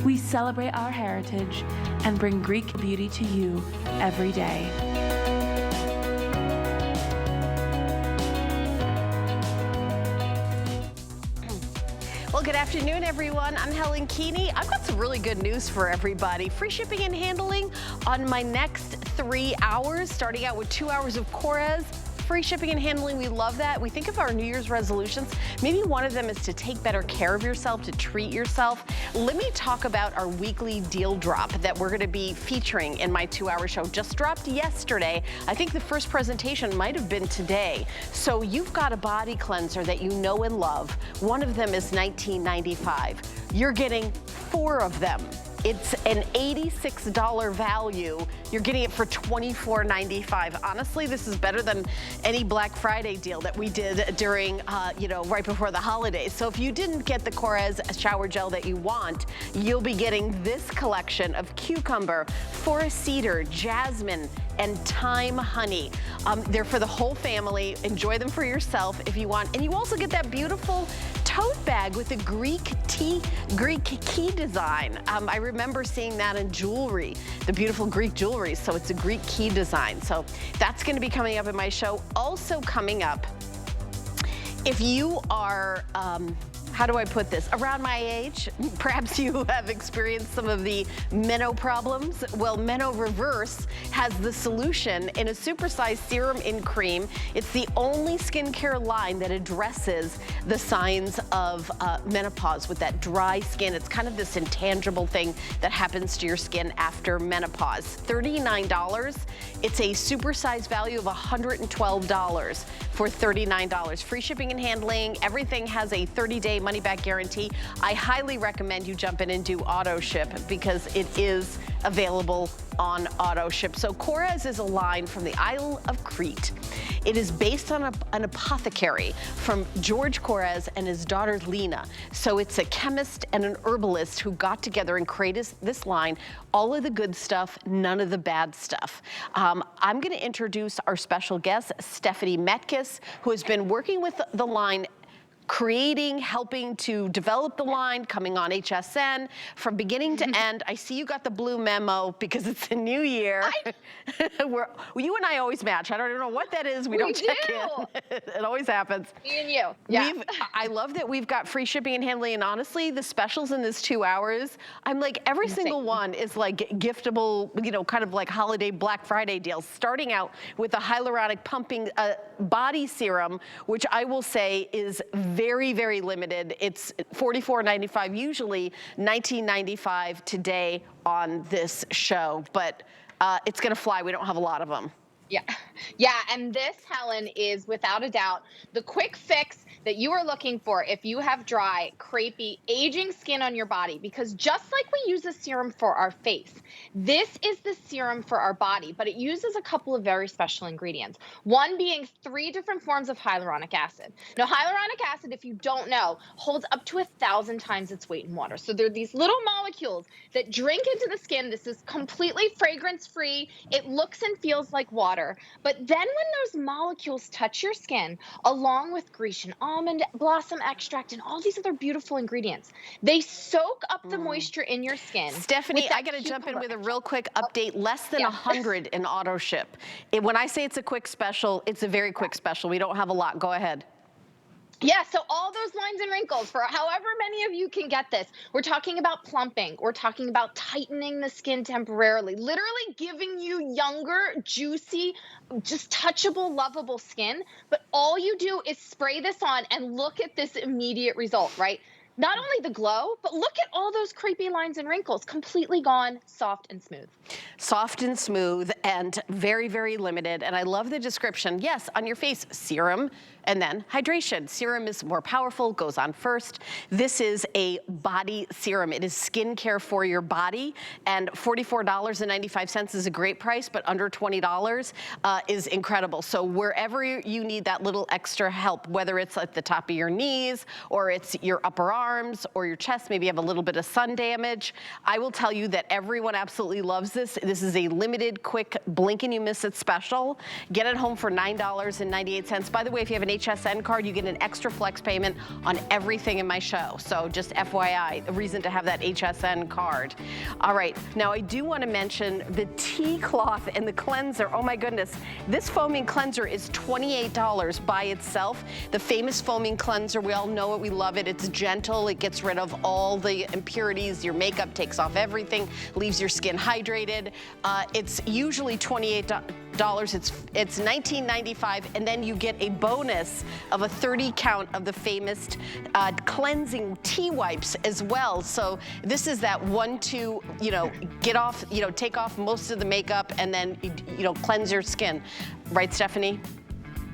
We celebrate our heritage and bring Greek beauty to you every day. Well, good afternoon, everyone. I'm Helen Keeney. I've got some really good news for everybody. Free shipping and handling on my next 3 hours, starting out with 2 hours of Korres. Free shipping and handling, we love that. We think of our New Year's resolutions. Maybe one of them is to take better care of yourself, to treat yourself. Let me talk about our weekly deal drop that we're gonna be featuring in my 2-hour show. Just dropped yesterday. I think the first presentation might have been today. So you've got a body cleanser that you know and love. One of them is $19.95. You're getting 4 of them. It's an $86 value. You're getting it for $24.95. Honestly, this is better than any Black Friday deal that we did during, right before the holidays. So if you didn't get the Korres shower gel that you want, you'll be getting this collection of cucumber, forest cedar, jasmine, and thyme honey. They're for the whole family. Enjoy them for yourself if you want. And you also get that beautiful tote bag with the Greek key design. I remember seeing that in jewelry, the beautiful Greek jewelry. So it's a Greek key design. So that's going to be coming up in my show. Also coming up, if you are, how do I put this? Around my age, perhaps you have experienced some of the Meno problems. Well, Meno-Reverse has the solution in a supersized serum in cream. It's the only skincare line that addresses the signs of menopause with that dry skin. It's kind of this intangible thing that happens to your skin after menopause. $39. It's a supersized value of $112 for $39. Free shipping and handling. Everything has a 30-day money-back guarantee. I highly recommend you jump in and do auto ship because it is available on auto ship. So Korres is a line from the Isle of Crete. It is based on an apothecary from George Korres and his daughter Lena. So it's a chemist and an herbalist who got together and created this line. All of the good stuff, none of the bad stuff. I'm gonna introduce our special guest, Stephanie Metkes, who has been working with the line, creating, helping to develop the line, coming on HSN from beginning to end. I see you got the blue memo because it's a new year. You and I always match. I don't know what that is. We don't check in. It always happens. Me and you. Yeah. I love that we've got free shipping and handling, and honestly, the specials in this 2 hours, I'm like, every single one is like giftable, kind of like holiday Black Friday deals, starting out with the hyaluronic pumping body serum, which I will say is very, very limited. It's $44.95, usually $19.95 today on this show, but it's gonna fly. We don't have a lot of them. Yeah, and this, Helen, is without a doubt the quick fix that you are looking for if you have dry, crepey, aging skin on your body. Because just like we use a serum for our face, this is the serum for our body, but it uses a couple of very special ingredients. One being 3 different forms of hyaluronic acid. Now, hyaluronic acid, if you don't know, holds up to 1,000 times its weight in water. So they're these little molecules that drink into the skin. This is completely fragrance-free. It looks and feels like water. But then when those molecules touch your skin, along with Grecian almond blossom extract and all these other beautiful ingredients, they soak up the moisture in your skin. Stephanie, I gotta jump in with a real quick update. Less than 100 in auto ship. When I say it's a quick special, it's a very quick special. We don't have a lot. Go ahead. Yeah, so all those lines and wrinkles, for however many of you can get this, we're talking about plumping, we're talking about tightening the skin temporarily, literally giving you younger, juicy, just touchable, lovable skin. But all you do is spray this on and look at this immediate result, right? Not only the glow, but look at all those creepy lines and wrinkles, completely gone, soft and smooth. Soft and smooth and very, very limited. And I love the description. Yes, on your face, serum and then hydration. Serum is more powerful, goes on first. This is a body serum. It is skincare for your body, and $44.95 is a great price, but under $20 is incredible. So wherever you need that little extra help, whether it's at the top of your knees or it's your upper arms or your chest, maybe you have a little bit of sun damage, I will tell you that everyone absolutely loves this. This is a limited, quick, blink and you miss it special. Get it home for $9.98. By the way, if you have an HSN card, you get an extra flex payment on everything in my show. So just FYI, a reason to have that HSN card. All right, now I do want to mention the tea cloth and the cleanser. Oh my goodness, this foaming cleanser is $28 by itself. The famous foaming cleanser, we all know it, we love it. It's gentle, it gets rid of all the impurities, your makeup takes off everything, leaves your skin hydrated. It's usually $28. It's $19.95, and then you get a bonus of a 30 count of the famous cleansing tea wipes as well. So this is that 1-2, you know, get off, you know, take off most of the makeup and then, you know, cleanse your skin. Right, Stephanie?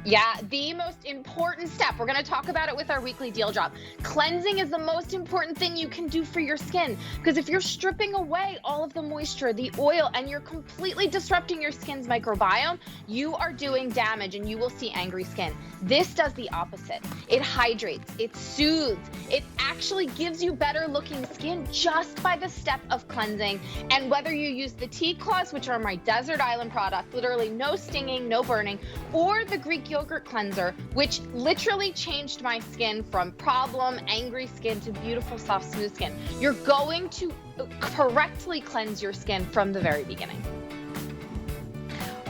Yeah, the most important step. We're going to talk about it with our weekly deal drop. Cleansing is the most important thing you can do for your skin, because if you're stripping away all of the moisture, the oil, and you're completely disrupting your skin's microbiome, you are doing damage and you will see angry skin. This does the opposite. It hydrates, it soothes, it actually gives you better looking skin just by the step of cleansing. And whether you use the tea cloths, which are my desert island product, literally no stinging, no burning, or the Greek yogurt cleanser, which literally changed my skin from problem, angry skin to beautiful, soft, smooth skin. You're going to correctly cleanse your skin from the very beginning.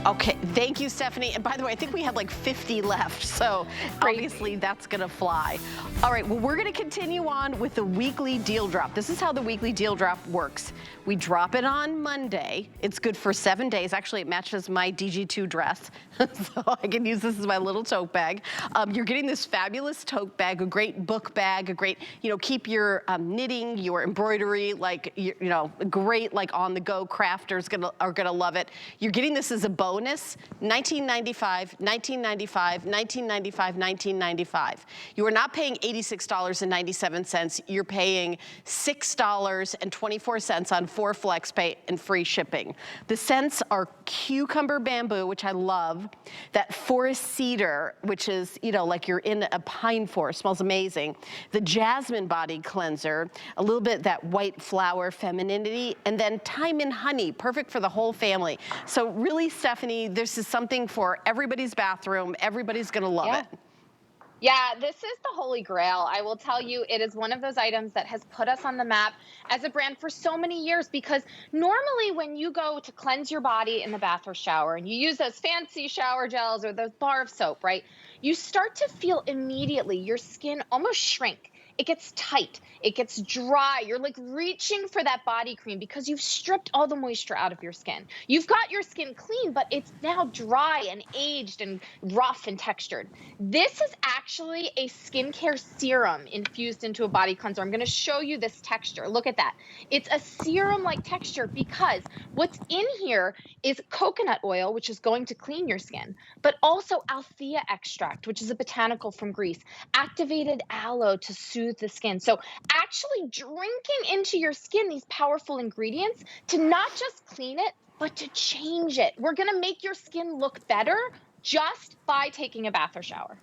Okay, thank you, Stephanie. And by the way, I think we have like 50 left, so obviously that's gonna fly. All right, well, we're gonna continue on with the weekly deal drop. This is how the weekly deal drop works. We drop it on Monday. It's good for 7 days. Actually, it matches my DG2 dress, so I can use this as my little tote bag. You're getting this fabulous tote bag, a great book bag, a great, you know, keep your knitting, your embroidery, like, you know, great, like on-the-go crafters are gonna love it. You're getting this as a bonus, $19.95, $19.95, $19.95, $19.95. You are not paying $86.97. You're paying $6.24 on 4 flex pay and free shipping. The scents are cucumber bamboo, which I love, that forest cedar, which is, you know, like you're in a pine forest, smells amazing. The jasmine body cleanser, a little bit that white flower femininity, and then thyme and honey, perfect for the whole family. So really, Stephanie, this is something for everybody's bathroom. Everybody's gonna love it. Yeah, this is the holy grail. I will tell you, it is one of those items that has put us on the map as a brand for so many years, because normally when you go to cleanse your body in the bath or shower and you use those fancy shower gels or those bar of soap, right? You start to feel immediately your skin almost shrink. It gets tight, it gets dry. You're like reaching for that body cream because you've stripped all the moisture out of your skin. You've got your skin clean, but it's now dry and aged and rough and textured. This is actually a skincare serum infused into a body cleanser. I'm gonna show you this texture. Look at that. It's a serum-like texture because what's in here is coconut oil, which is going to clean your skin, but also althea extract, which is a botanical from Greece, activated aloe to soothe the skin. So actually drinking into your skin these powerful ingredients to not just clean it, but to change it. We're gonna make your skin look better just by taking a bath or shower.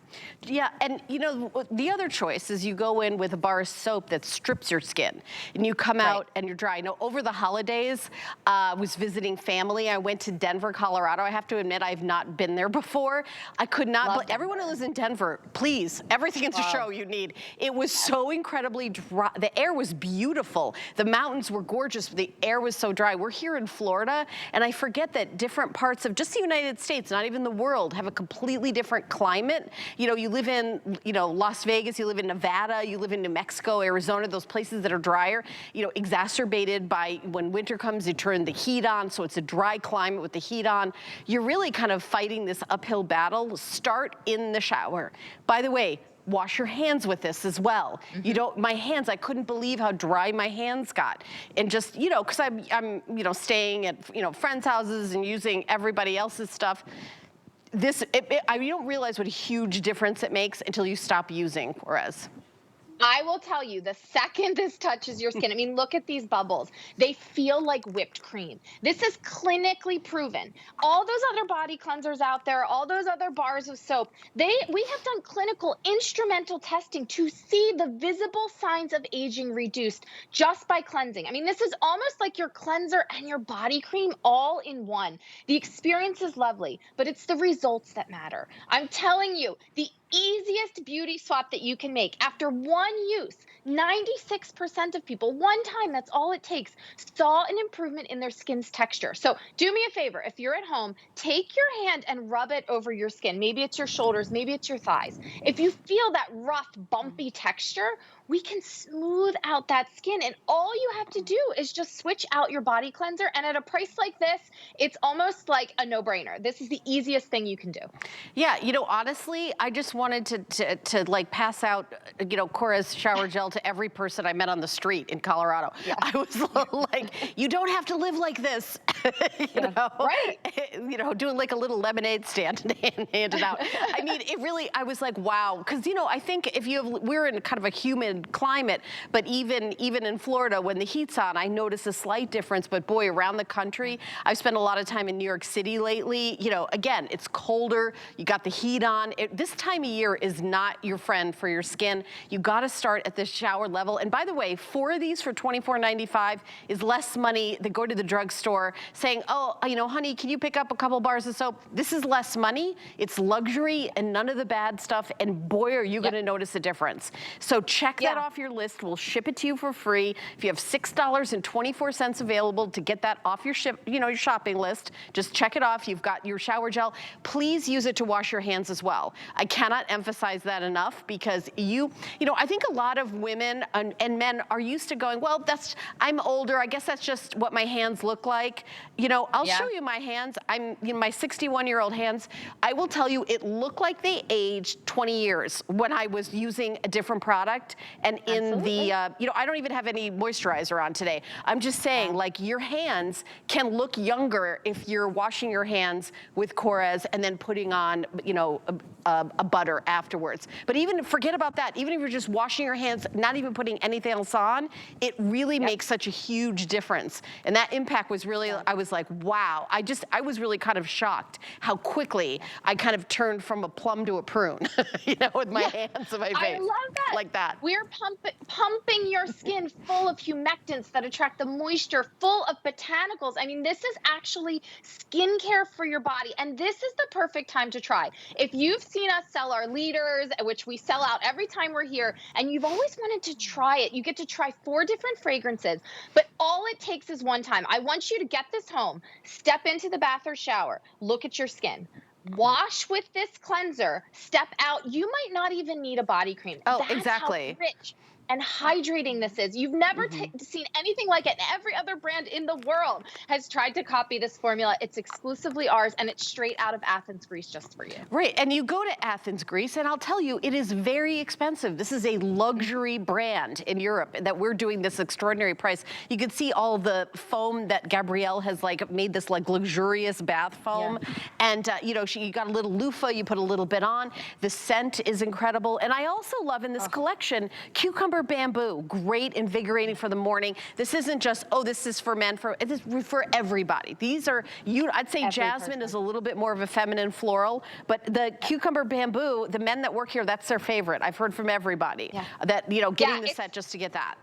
Yeah, and you know, the other choice is you go in with a bar of soap that strips your skin and you come out and you're dry. Now, over the holidays, I was visiting family. I went to Denver, Colorado. I have to admit, I've not been there before. I could not, everyone who lives in Denver, please, everything in the show you need. It was so incredibly dry. The air was beautiful. The mountains were gorgeous, but the air was so dry. We're here in Florida, and I forget that different parts of just the United States, not even the world, have a completely different climate. You know, you live in, you know, Las Vegas, you live in Nevada, you live in New Mexico, Arizona, those places that are drier, you know, exacerbated by when winter comes, you turn the heat on, so it's a dry climate with the heat on. You're really kind of fighting this uphill battle. Start in the shower. By the way, wash your hands with this as well. You don't, my hands, I couldn't believe how dry my hands got. And just, you know, because I'm, you know, staying at, you know, friends' houses and using everybody else's stuff. This, you don't realize what a huge difference it makes until you stop using Korres. I will tell you, the second this touches your skin, I mean, look at these bubbles. They feel like whipped cream. This is clinically proven. All those other body cleansers out there, all those other bars of soap, we have done clinical instrumental testing to see the visible signs of aging reduced just by cleansing. I mean, this is almost like your cleanser and your body cream all in one. The experience is lovely, but it's the results that matter. I'm telling you, the easiest beauty swap that you can make. After one use, 96% of people, one time, that's all it takes, saw an improvement in their skin's texture. So do me a favor. If you're at home, take your hand and rub it over your skin. Maybe it's your shoulders, maybe it's your thighs. If you feel that rough, bumpy texture, we can smooth out that skin. And all you have to do is just switch out your body cleanser. And at a price like this, it's almost like a no-brainer. This is the easiest thing you can do. Yeah, you know, honestly, I just wanted to like pass out, you know, Korres shower gel to every person I met on the street in Colorado. Yeah. I was like, you don't have to live like this, you know? Right. You know, doing like a little lemonade stand and hand it out. I mean, it really, I was like, wow. Because, you know, I think if you have, we're in kind of a humid climate, but even in Florida, when the heat's on, I notice a slight difference. But boy, around the country, I've spent a lot of time in New York City lately. You know, again, it's colder. You got the heat on. This time of year is not your friend for your skin. You got to start at the shower level. And by the way, 4 of these for $24.95 is less money than go to the drugstore saying, oh, you know, honey, can you pick up a couple bars of soap? This is less money. It's luxury and none of the bad stuff. And boy, are you going to notice a difference. So check that off your list. We'll ship it to you for free. If you have $6.24 available to get that off your your shopping list, just check it off. You've got your shower gel. Please use it to wash your hands as well. I cannot emphasize that enough because you know, I think a lot of women and men are used to going, well, I'm older. I guess that's just what my hands look like. You know, I'll show you my hands. My 61-year-old hands. I will tell you, it looked like they aged 20 years when I was using a different product. And in the, you know, I don't even have any moisturizer on today. I'm just saying, like, your hands can look younger if you're washing your hands with Korres and then putting on, you know, a butter afterwards. But even forget about that. Even if you're just washing your hands, not even putting anything else on, it really makes such a huge difference. And that impact was really, I was like, wow. I was really kind of shocked how quickly I kind of turned from a plum to a prune, you know, with my hands and my face. I love that. Like that. We're pumping your skin full of humectants that attract the moisture, full of botanicals. I mean, this is actually skincare for your body. And this is the perfect time to try. If you've seen us sell our leaders, which we sell out every time we're here, and you've always wanted to try it, you get to try 4 different fragrances, but all it takes is one time. I want you to get this home, step into the bath or shower, look at your skin. Wash with this cleanser, step out. You might not even need a body cream. Oh, That's exactly. how rich and hydrating this is. You've never seen anything like it. Every other brand in the world has tried to copy this formula. It's exclusively ours, and it's straight out of Athens, Greece, just for you. Right, and you go to Athens, Greece, and I'll tell you, it is very expensive. This is a luxury brand in Europe that we're doing this extraordinary price. You can see all the foam that Gabrielle has like made this like luxurious bath foam. And you know, you got a little loofah, you put a little bit on. The scent is incredible. And I also love in this collection, cucumber bamboo, great, invigorating for the morning. This isn't just, oh, this is for men, it is for everybody. These are, I'd say jasmine is a little bit more of a feminine floral, but the cucumber bamboo, the men that work here, that's their favorite. I've heard from everybody that, you know, getting the set just to get that.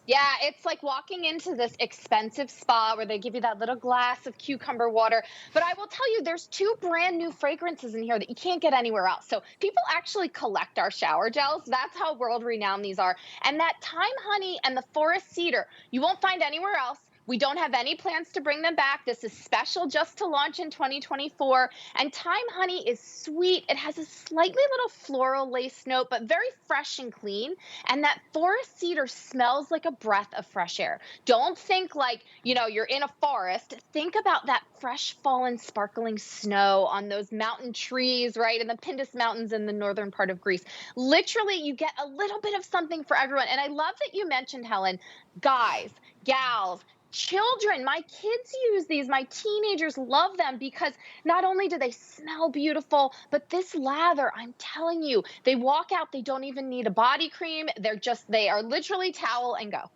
Yeah, it's like walking into this expensive spa where they give you that little glass of cucumber water. But I will tell you, there's 2 brand new fragrances in here that you can't get anywhere else. So people actually collect our shower gels. That's how world renowned these are. And that Thyme Honey and the Forest Cedar, you won't find anywhere else. We don't have any plans to bring them back. This is special just to launch in 2024. And Thyme Honey is sweet. It has a slightly little floral lace note, but very fresh and clean. And that Forest Cedar smells like a breath of fresh air. Don't think like, you know, you're in a forest. Think about that fresh fallen sparkling snow on those mountain trees, right? In the Pindus Mountains in the northern part of Greece. Literally, you get a little bit of something for everyone. And I love that you mentioned, Helen, guys, gals, children. My kids use these. My teenagers love them because not only do they smell beautiful, but this lather, I'm telling you, they walk out, they don't even need a body cream. They are literally towel and go.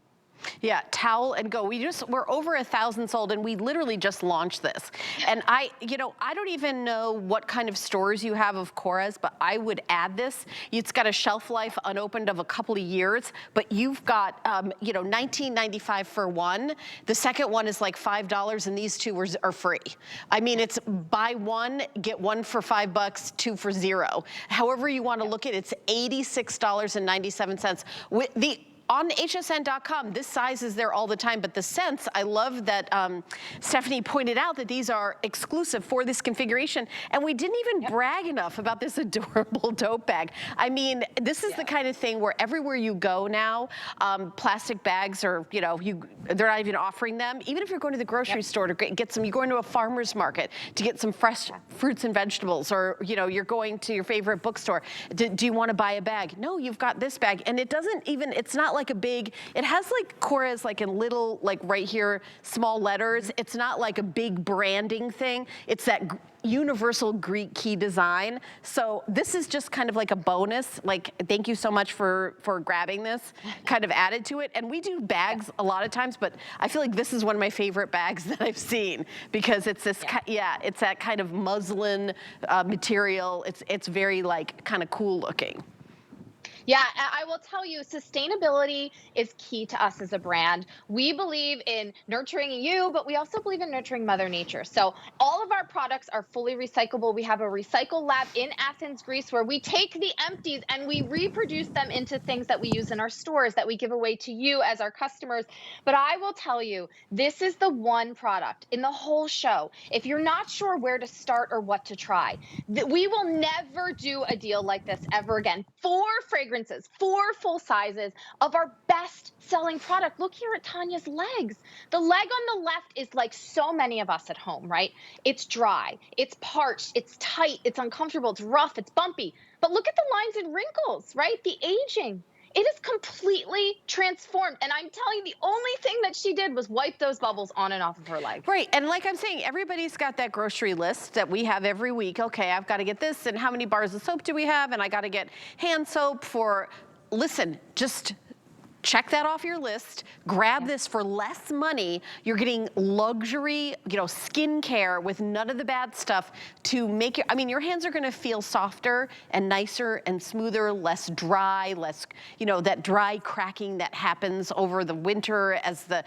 Yeah, towel and go. We're over 1,000 sold, and we literally just launched this. And I don't even know what kind of stores you have of Korres, but I would add this. It's got a shelf life unopened of a couple of years, but you've got, $19.95 for one. The second one is like $5, and these two are free. I mean, it's buy one, get one for $5, two for $0. However you want to look at it, it's $86.97. On hsn.com, this size is there all the time, but the scents, I love that Stephanie pointed out that these are exclusive for this configuration, and we didn't even brag enough about this adorable tote bag. I mean, this is the kind of thing where everywhere you go now, plastic bags are, they're not even offering them. Even if you're going to the grocery store to get some, you're going to a farmer's market to get some fresh fruits and vegetables, or, you're going to your favorite bookstore. Do you want to buy a bag? No, you've got this bag, and it doesn't even, it's not like a big, it has like Korres like in little, like right here, small letters. It's not like a big branding thing. It's that universal Greek key design. So this is just kind of like a bonus. Like, thank you so much for grabbing this, kind of added to it. And we do bags a lot of times, but I feel like this is one of my favorite bags that I've seen, because it's this, it's that kind of muslin material. It's very like kind of cool looking. Yeah, I will tell you, sustainability is key to us as a brand. We believe in nurturing you, but we also believe in nurturing Mother Nature. So all of our products are fully recyclable. We have a recycle lab in Athens, Greece, where we take the empties and we reproduce them into things that we use in our stores, that we give away to you as our customers. But I will tell you, this is the one product in the whole show, if you're not sure where to start or what to try, we will never do a deal like this ever again. 4 fragrances, 4 full sizes of our best selling product. Look here at Tanya's legs. The leg on the left is like so many of us at home, right? It's dry, it's parched, it's tight, it's uncomfortable, it's rough, it's bumpy. But look at the lines and wrinkles, right? The aging. It is completely transformed. And I'm telling you, the only thing that she did was wipe those bubbles on and off of her leg. Right, and like I'm saying, everybody's got that grocery list that we have every week. Okay, I've got to get this, and how many bars of soap do we have? And I got to get hand soap for, listen, just check that off your list. Grab this for less money. You're getting luxury, skin care with none of the bad stuff to make your hands are gonna feel softer and nicer and smoother, less dry, less, that dry cracking that happens over the winter as the,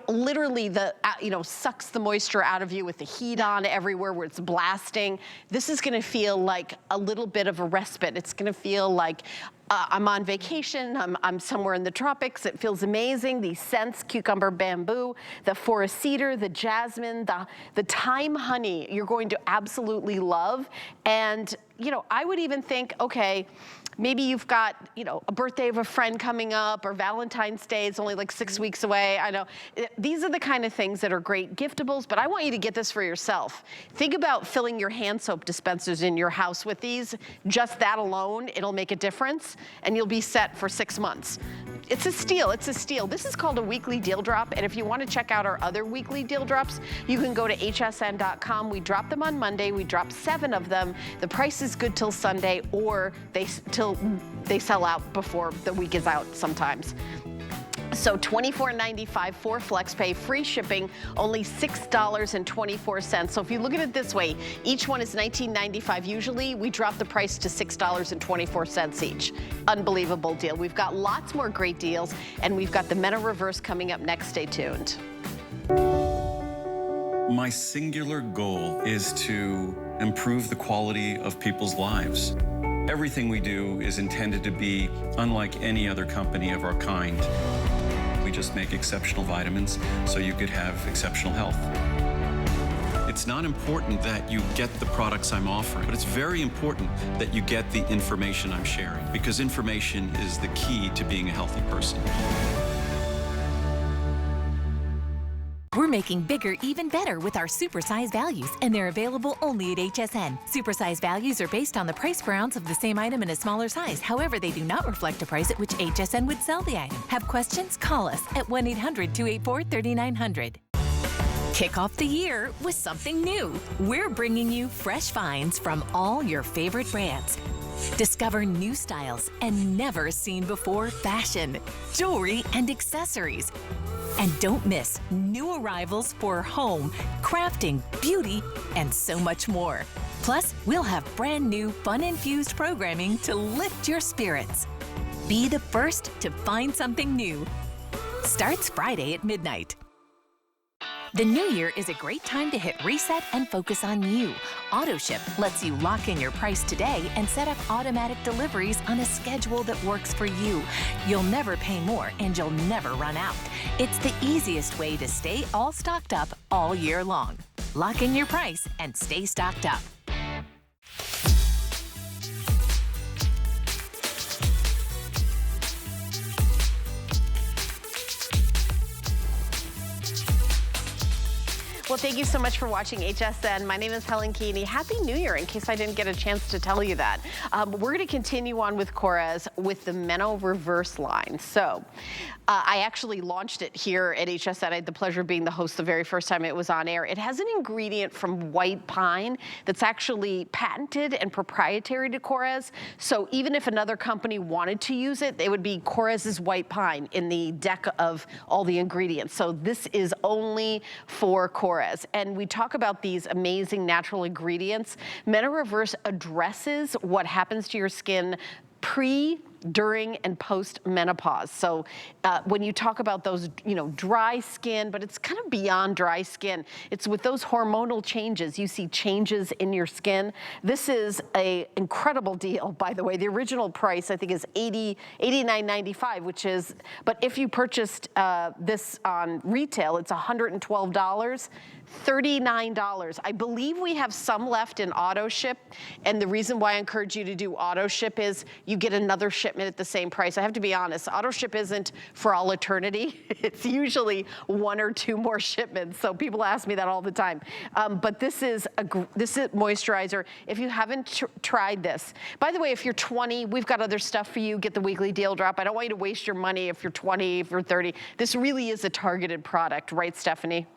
literally the, sucks the moisture out of you with the heat on everywhere where it's blasting. This is gonna feel like a little bit of a respite. It's gonna feel like I'm on vacation, I'm somewhere in the tropics, it feels amazing. These scents, cucumber bamboo, the forest cedar, the jasmine, the thyme honey, you're going to absolutely love. And, I would even think, okay, maybe you've got, a birthday of a friend coming up, or Valentine's Day is only like 6 weeks away. I know. These are the kind of things that are great giftables, but I want you to get this for yourself. Think about filling your hand soap dispensers in your house with these. Just that alone, it'll make a difference, and you'll be set for 6 months. It's a steal, it's a steal. This is called a weekly deal drop, and if you want to check out our other weekly deal drops, you can go to hsn.com. We drop them on Monday, we drop 7 of them. The price is good till Sunday, or till they sell out before the week is out sometimes. So $24.95 for FlexPay, free shipping, only $6.24. So if you look at it this way, each one is $19.95 usually. We drop the price to $6.24 each. Unbelievable deal. We've got lots more great deals, and we've got the Meno-Reverse coming up next. Stay tuned. My singular goal is to improve the quality of people's lives. Everything we do is intended to be unlike any other company of our kind. We just make exceptional vitamins so you could have exceptional health. It's not important that you get the products I'm offering, but it's very important that you get the information I'm sharing, because information is the key to being a healthy person. We're making bigger even better with our supersize values, and they're available only at HSN. Supersize values are based on the price per ounce of the same item in a smaller size. However, they do not reflect a price at which HSN would sell the item. Have questions? Call us at 1-800-284-3900. Kick off the year with something new. We're bringing you fresh finds from all your favorite brands. Discover new styles and never seen before fashion, jewelry, and accessories. And don't miss new arrivals for home, crafting, beauty, and so much more. Plus, we'll have brand new fun-infused programming to lift your spirits. Be the first to find something new. Starts Friday at midnight. The new year is a great time to hit reset and focus on you. AutoShip lets you lock in your price today and set up automatic deliveries on a schedule that works for you. You'll never pay more and you'll never run out. It's the easiest way to stay all stocked up all year long. Lock in your price and stay stocked up. Well, thank you so much for watching HSN. My name is Helen Keeney. Happy New Year, in case I didn't get a chance to tell you that. We're gonna continue on with Korres with the Meno-Reverse line. So, I actually launched it here at HSN. I had the pleasure of being the host the very first time it was on air. It has an ingredient from white pine that's actually patented and proprietary to Korres. So even if another company wanted to use it, it would be Korres's white pine in the deck of all the ingredients. So this is only for Korres. And we talk about these amazing natural ingredients. Meno-Reverse addresses what happens to your skin pre, during, and post menopause. So when you talk about those, dry skin, but it's kind of beyond dry skin. It's with those hormonal changes, you see changes in your skin. This is an incredible deal, by the way. The original price, I think, is $89.95, which is, but if you purchased this on retail, it's $112. $39. I believe we have some left in auto ship, and the reason why I encourage you to do auto ship is you get another shipment at the same price. I have to be honest, auto ship isn't for all eternity. It's usually one or two more shipments, so people ask me that all the time. But this is moisturizer. If you haven't tried this, by the way, if you're 20, we've got other stuff for you. Get the weekly deal drop. I don't want you to waste your money if you're 20, if you're 30. This really is a targeted product, right, Stephanie?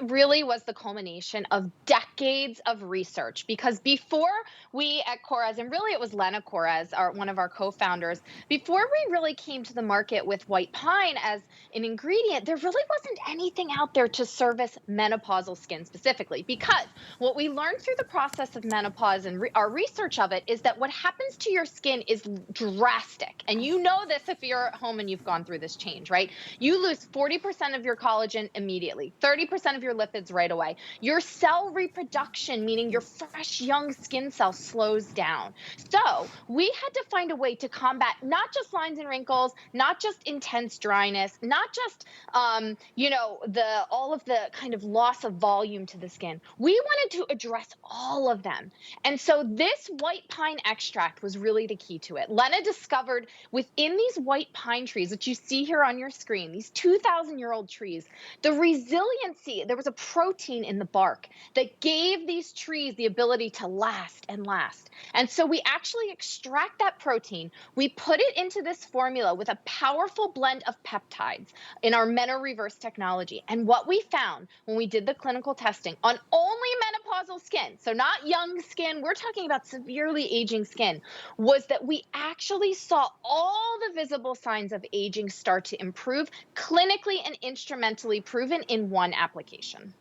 Really was the culmination of decades of research, because before we at Korres, and really it was Lena Korres, one of our co-founders, before we really came to the market with white pine as an ingredient, there really wasn't anything out there to service menopausal skin specifically, because what we learned through the process of menopause and our research of it is that what happens to your skin is drastic. And you know this if you're at home and you've gone through this change, right? You lose 40% of your collagen immediately, 30% of your lipids right away. Your cell reproduction, meaning your fresh young skin cells, slows down. So we had to find a way to combat not just lines and wrinkles, not just intense dryness, not just all of the kind of loss of volume to the skin. We wanted to address all of them. And so this white pine extract was really the key to it. Lena discovered within these white pine trees that you see here on your screen, these 2,000-year-old trees, the resiliency. There was a protein in the bark that gave these trees the ability to last and last. And so we actually extract that protein. We put it into this formula with a powerful blend of peptides in our Meno-Reverse technology. And what we found when we did the clinical testing on only menopausal skin, so not young skin, we're talking about severely aging skin, was that we actually saw all the visible signs of aging start to improve, clinically and instrumentally proven in one application.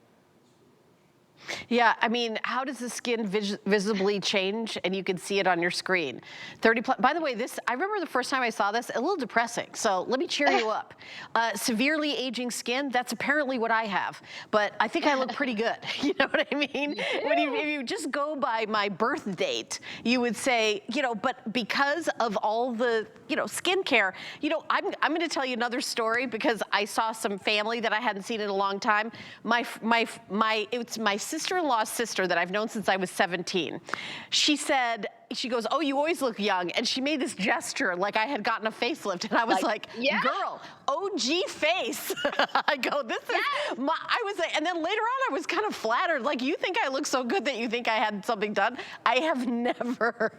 Yeah, I mean, how does the skin visibly change? And you can see it on your screen. 30 plus, by the way, I remember the first time I saw this, a little depressing. So let me cheer you up. Severely aging skin, that's apparently what I have. But I think I look pretty good. You know what I mean? If you just go by my birth date, you would say, but because of all the, skincare, I'm going to tell you another story, because I saw some family that I hadn't seen in a long time. It's my sister-in-law's sister that I've known since I was 17. She goes, "Oh, you always look young." And she made this gesture like I had gotten a facelift. And I was like, yeah. Girl, OG face. I go, this is, and then later on I was kind of flattered. Like, you think I look so good that you think I had something done? I have never,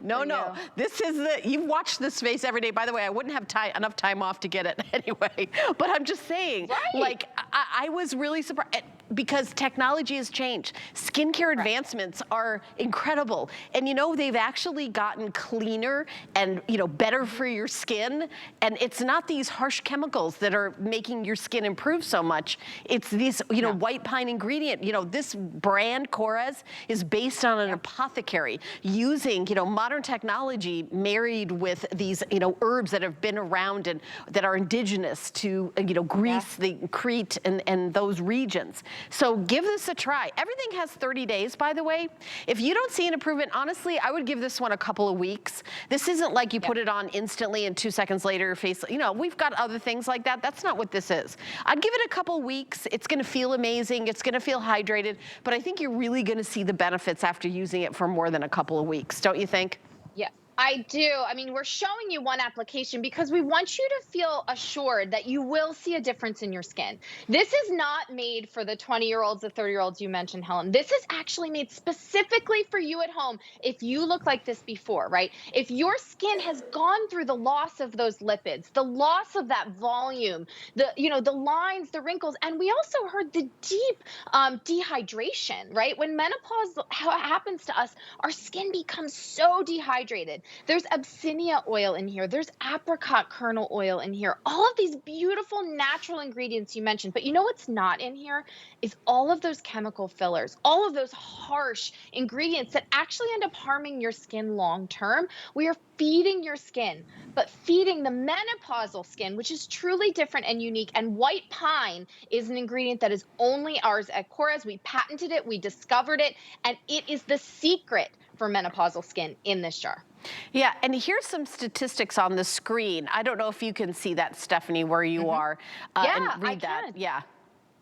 no. This is you've watched this face every day. By the way, I wouldn't have enough time off to get it anyway. But I'm just saying, like, I was really surprised. because technology has changed. Skincare advancements are incredible. And you know, they've actually gotten cleaner and, you know, better for your skin. And it's not these harsh chemicals that are making your skin improve so much. It's these, you know, white pine ingredient. You know, this brand, Korres, is based on an apothecary using, you know, modern technology married with these, you know, herbs that have been around and that are indigenous to, you know, Greece, the Crete, and those regions. So give this a try. Everything has 30 days, by the way. If you don't see an improvement, honestly, I would give this one a couple of weeks. This isn't like you put it on instantly and 2 seconds later your face, you know, we've got other things like that. That's not what this is. I'd give it a couple weeks. It's gonna feel amazing. It's gonna feel hydrated, but I think you're really gonna see the benefits after using it for more than a couple of weeks, don't you think? Yeah, I do. I mean, we're showing you one application because we want you to feel assured that you will see a difference in your skin. This is not made for the 20-year-olds, the 30-year-olds you mentioned, Helen. This is actually made specifically for you at home if you look like this before, right? If your skin has gone through the loss of those lipids, the loss of that volume, the, you know, the lines, the wrinkles, and we also heard the deep dehydration, right? When menopause happens to us, our skin becomes so dehydrated. There's Abyssinia oil in here. There's apricot kernel oil in here. All of these beautiful natural ingredients you mentioned. But you know what's not in here is all of those chemical fillers, all of those harsh ingredients that actually end up harming your skin long term. We are feeding your skin, but feeding the menopausal skin, which is truly different and unique. And white pine is an ingredient that is only ours at Korres. We patented it, we discovered it, and it is the secret for menopausal skin in this jar. Yeah, and here's some statistics on the screen. I don't know if you can see that, Stephanie, where you are, and read that. Yeah.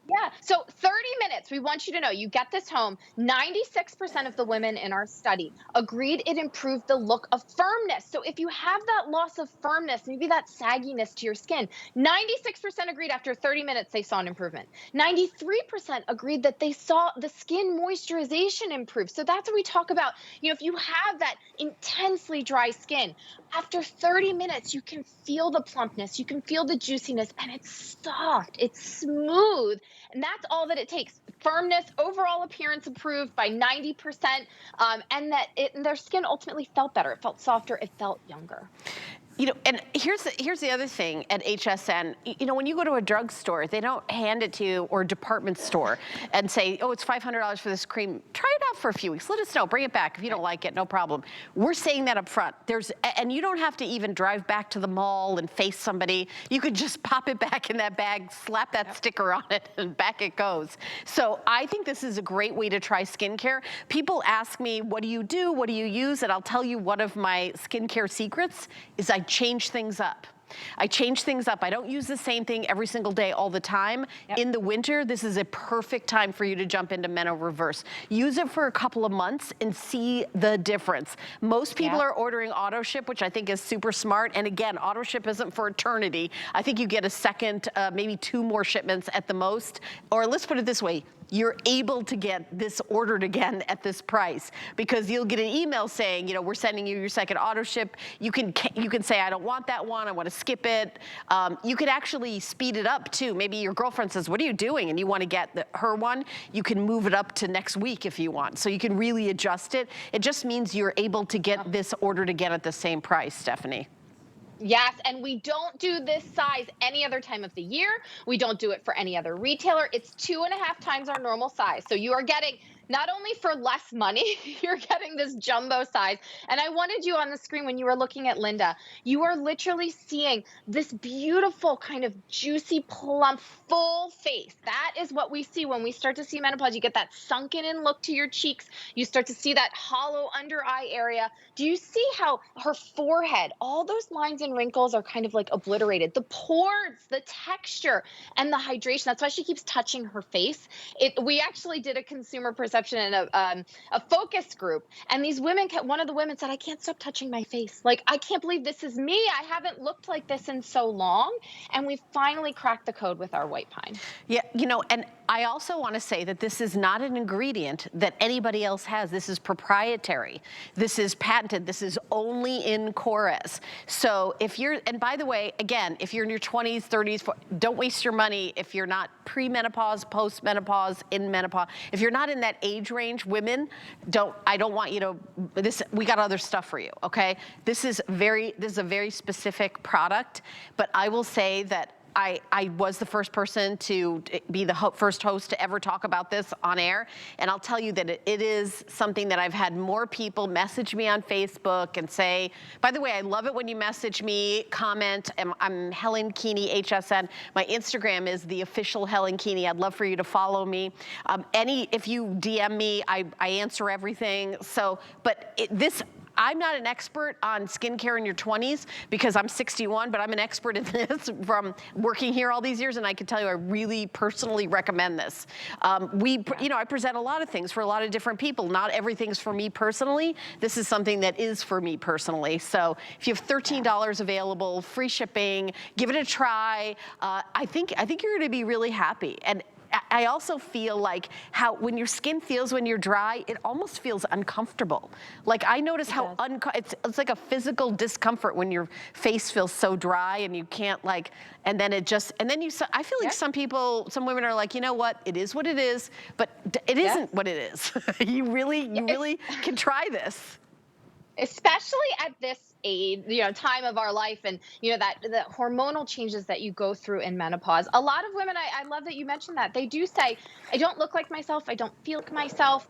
Yeah, so 30 minutes, we want you to know, you get this home, 96% of the women in our study agreed it improved the look of firmness. So if you have that loss of firmness, maybe that sagginess to your skin, 96% agreed after 30 minutes they saw an improvement. 93% agreed that they saw the skin moisturization improve. So that's what we talk about. You know, if you have that intensely dry skin, after 30 minutes, you can feel the plumpness, you can feel the juiciness, and it's soft, it's smooth. And that's all that it takes. Firmness, overall appearance improved by 90%, and that their skin ultimately felt better. It felt softer. It felt younger. You know, and here's the other thing at HSN. You know, when you go to a drugstore, they don't hand it to you, or a department store, and say, oh, it's $500 for this cream. Try it out for a few weeks. Let us know. Bring it back. If you don't like it, no problem. We're saying that up front. And you don't have to even drive back to the mall and face somebody. You could just pop it back in that bag, slap that sticker on it, and back it goes. So I think this is a great way to try skincare. People ask me, what do you do? What do you use? And I'll tell you, one of my skincare secrets is I change things up. I change things up. I don't use the same thing every single day all the time. In the winter, this is a perfect time for you to jump into Meno-Reverse. Use it for a couple of months and see the difference. Most people are ordering auto ship, which I think is super smart. And again, auto ship isn't for eternity. I think you get a second, maybe 2 more shipments at the most. Or let's put it this way. You're able to get this ordered again at this price, because you'll get an email saying, you know, we're sending you your second auto ship. You can say, I don't want that one, I want to skip it. You could actually speed it up too. Maybe your girlfriend says, what are you doing? And you want to get her one. You can move it up to next week if you want. So you can really adjust it. It just means you're able to get this ordered again at the same price, Stephanie. Yes, and we don't do this size any other time of the year. We don't do it for any other retailer. It's 2.5 times our normal size. So you are getting, not only for less money, you're getting this jumbo size. And I wanted you on the screen when you were looking at Linda. You are literally seeing this beautiful kind of juicy, plump, full face. That is what we see when we start to see menopause. You get that sunken in look to your cheeks. You start to see that hollow under eye area. Do you see how her forehead, all those lines and wrinkles are kind of like obliterated? The pores, the texture, and the hydration. That's why she keeps touching her face. We actually did a consumer perception in a focus group, and these women, one of the women said, I can't stop touching my face. Like, I can't believe this is me. I haven't looked like this in so long. And we finally cracked the code with our white pine. Yeah, you know, and I also want to say that this is not an ingredient that anybody else has. This is proprietary. This is patented. This is only in Korres. So if you're, and by the way, again, if you're in your 20s, 30s, don't waste your money if you're not pre-menopause, post-menopause, in menopause. If you're not in that age range, women, I don't want you to, we got other stuff for you, okay? This is a very specific product, but I will say that I was the first person to be the first host to ever talk about this on air. And I'll tell you that it is something that I've had more people message me on Facebook and say, by the way, I love it when you message me, comment. I'm Helen Keeney, HSN. My Instagram is the official Helen Keeney. I'd love for you to follow me. If you DM me, I answer everything. So, but I'm not an expert on skincare in your 20s because I'm 61, but I'm an expert in this from working here all these years, and I can tell you I really personally recommend this. I present a lot of things for a lot of different people. Not everything's for me personally. This is something that is for me personally. So if you have $13 available, free shipping, give it a try. I think you're gonna be really happy. And I also feel like when your skin feels when you're dry, it almost feels uncomfortable. Like I notice how it's like a physical discomfort when your face feels so dry and you can't and then I feel like some women are like, you know what, it is what it is, but it isn't what it is. You really can try this. Especially at this age, time of our life, and that the hormonal changes that you go through in menopause. A lot of women, I love that you mentioned that. They do say, I don't look like myself, I don't feel like myself.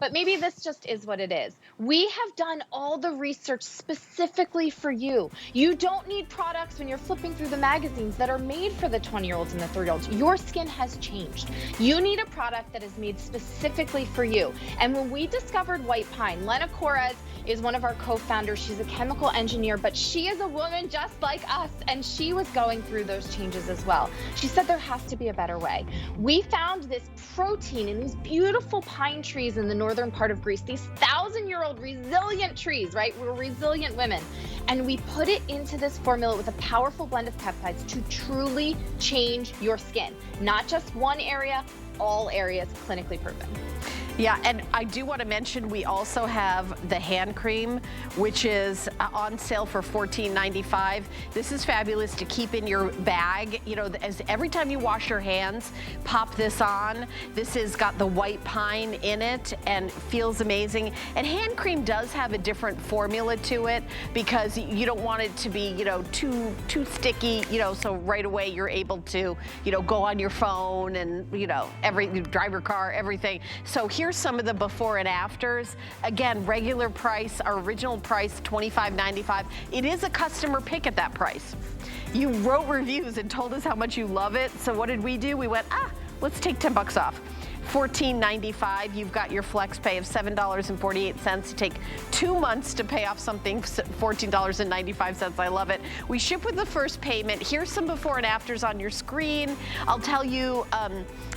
But maybe this just is what it is. We have done all the research specifically for you. You don't need products when you're flipping through the magazines that are made for the 20-year-olds and the 30-year-olds. Your skin has changed. You need a product that is made specifically for you. And when we discovered white pine, Lena Korres is one of our co-founders. She's a chemical engineer, but she is a woman just like us, and she was going through those changes as well. She said there has to be a better way. We found this protein in these beautiful pine trees in the northern part of Greece, these 1,000-year-old resilient trees, right? We're resilient women. And we put it into this formula with a powerful blend of peptides to truly change your skin. Not just one area, all areas, clinically proven. Yeah, and I do want to mention we also have the hand cream, which is on sale for $14.95. This is fabulous to keep in your bag. As every time you wash your hands, pop this on. This has got the white pine in it and feels amazing. And hand cream does have a different formula to it because you don't want it to be, too sticky, so right away you're able to, go on your phone and, drive your car, everything. So here's some of the before and afters. Again, regular price, our original price, $25.95. It is a customer pick at that price. You wrote reviews and told us how much you love it. So what did we do? We went, let's take 10 bucks off. $14.95. You've got your flex pay of $7.48. You take 2 months to pay off something, $14.95. I love it. We ship with the first payment. Here's some before and afters on your screen. I'll tell you,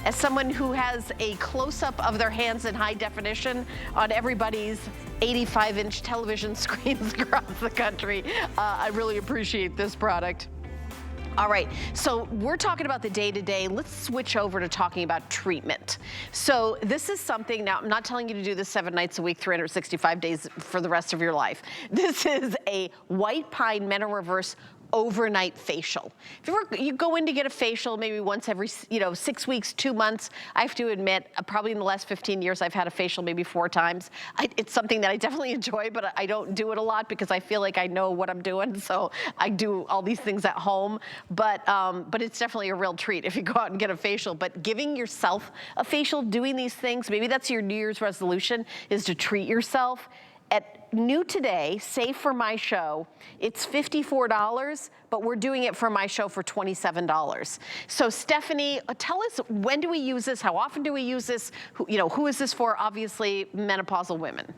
as someone who has a close-up of their hands in high definition on everybody's 85-inch television screens across the country, I really appreciate this product. All right, so we're talking about the day-to-day. Let's switch over to talking about treatment. So this is something, now I'm not telling you to do this 7 nights a week, 365 days for the rest of your life. This is a white pine Meno-Reverse overnight facial. If you go in to get a facial maybe once every 6 weeks, 2 months, I have to admit, probably in the last 15 years, I've had a facial maybe 4 times. It's something that I definitely enjoy, but I don't do it a lot because I feel like I know what I'm doing, so I do all these things at home. But it's definitely a real treat if you go out and get a facial. But giving yourself a facial, doing these things, maybe that's your New Year's resolution, is to treat yourself. At new today, save for my show, it's $54, but we're doing it for my show for $27. So Stephanie, tell us, when do we use this? How often do we use this? Who is this for? Obviously, menopausal women.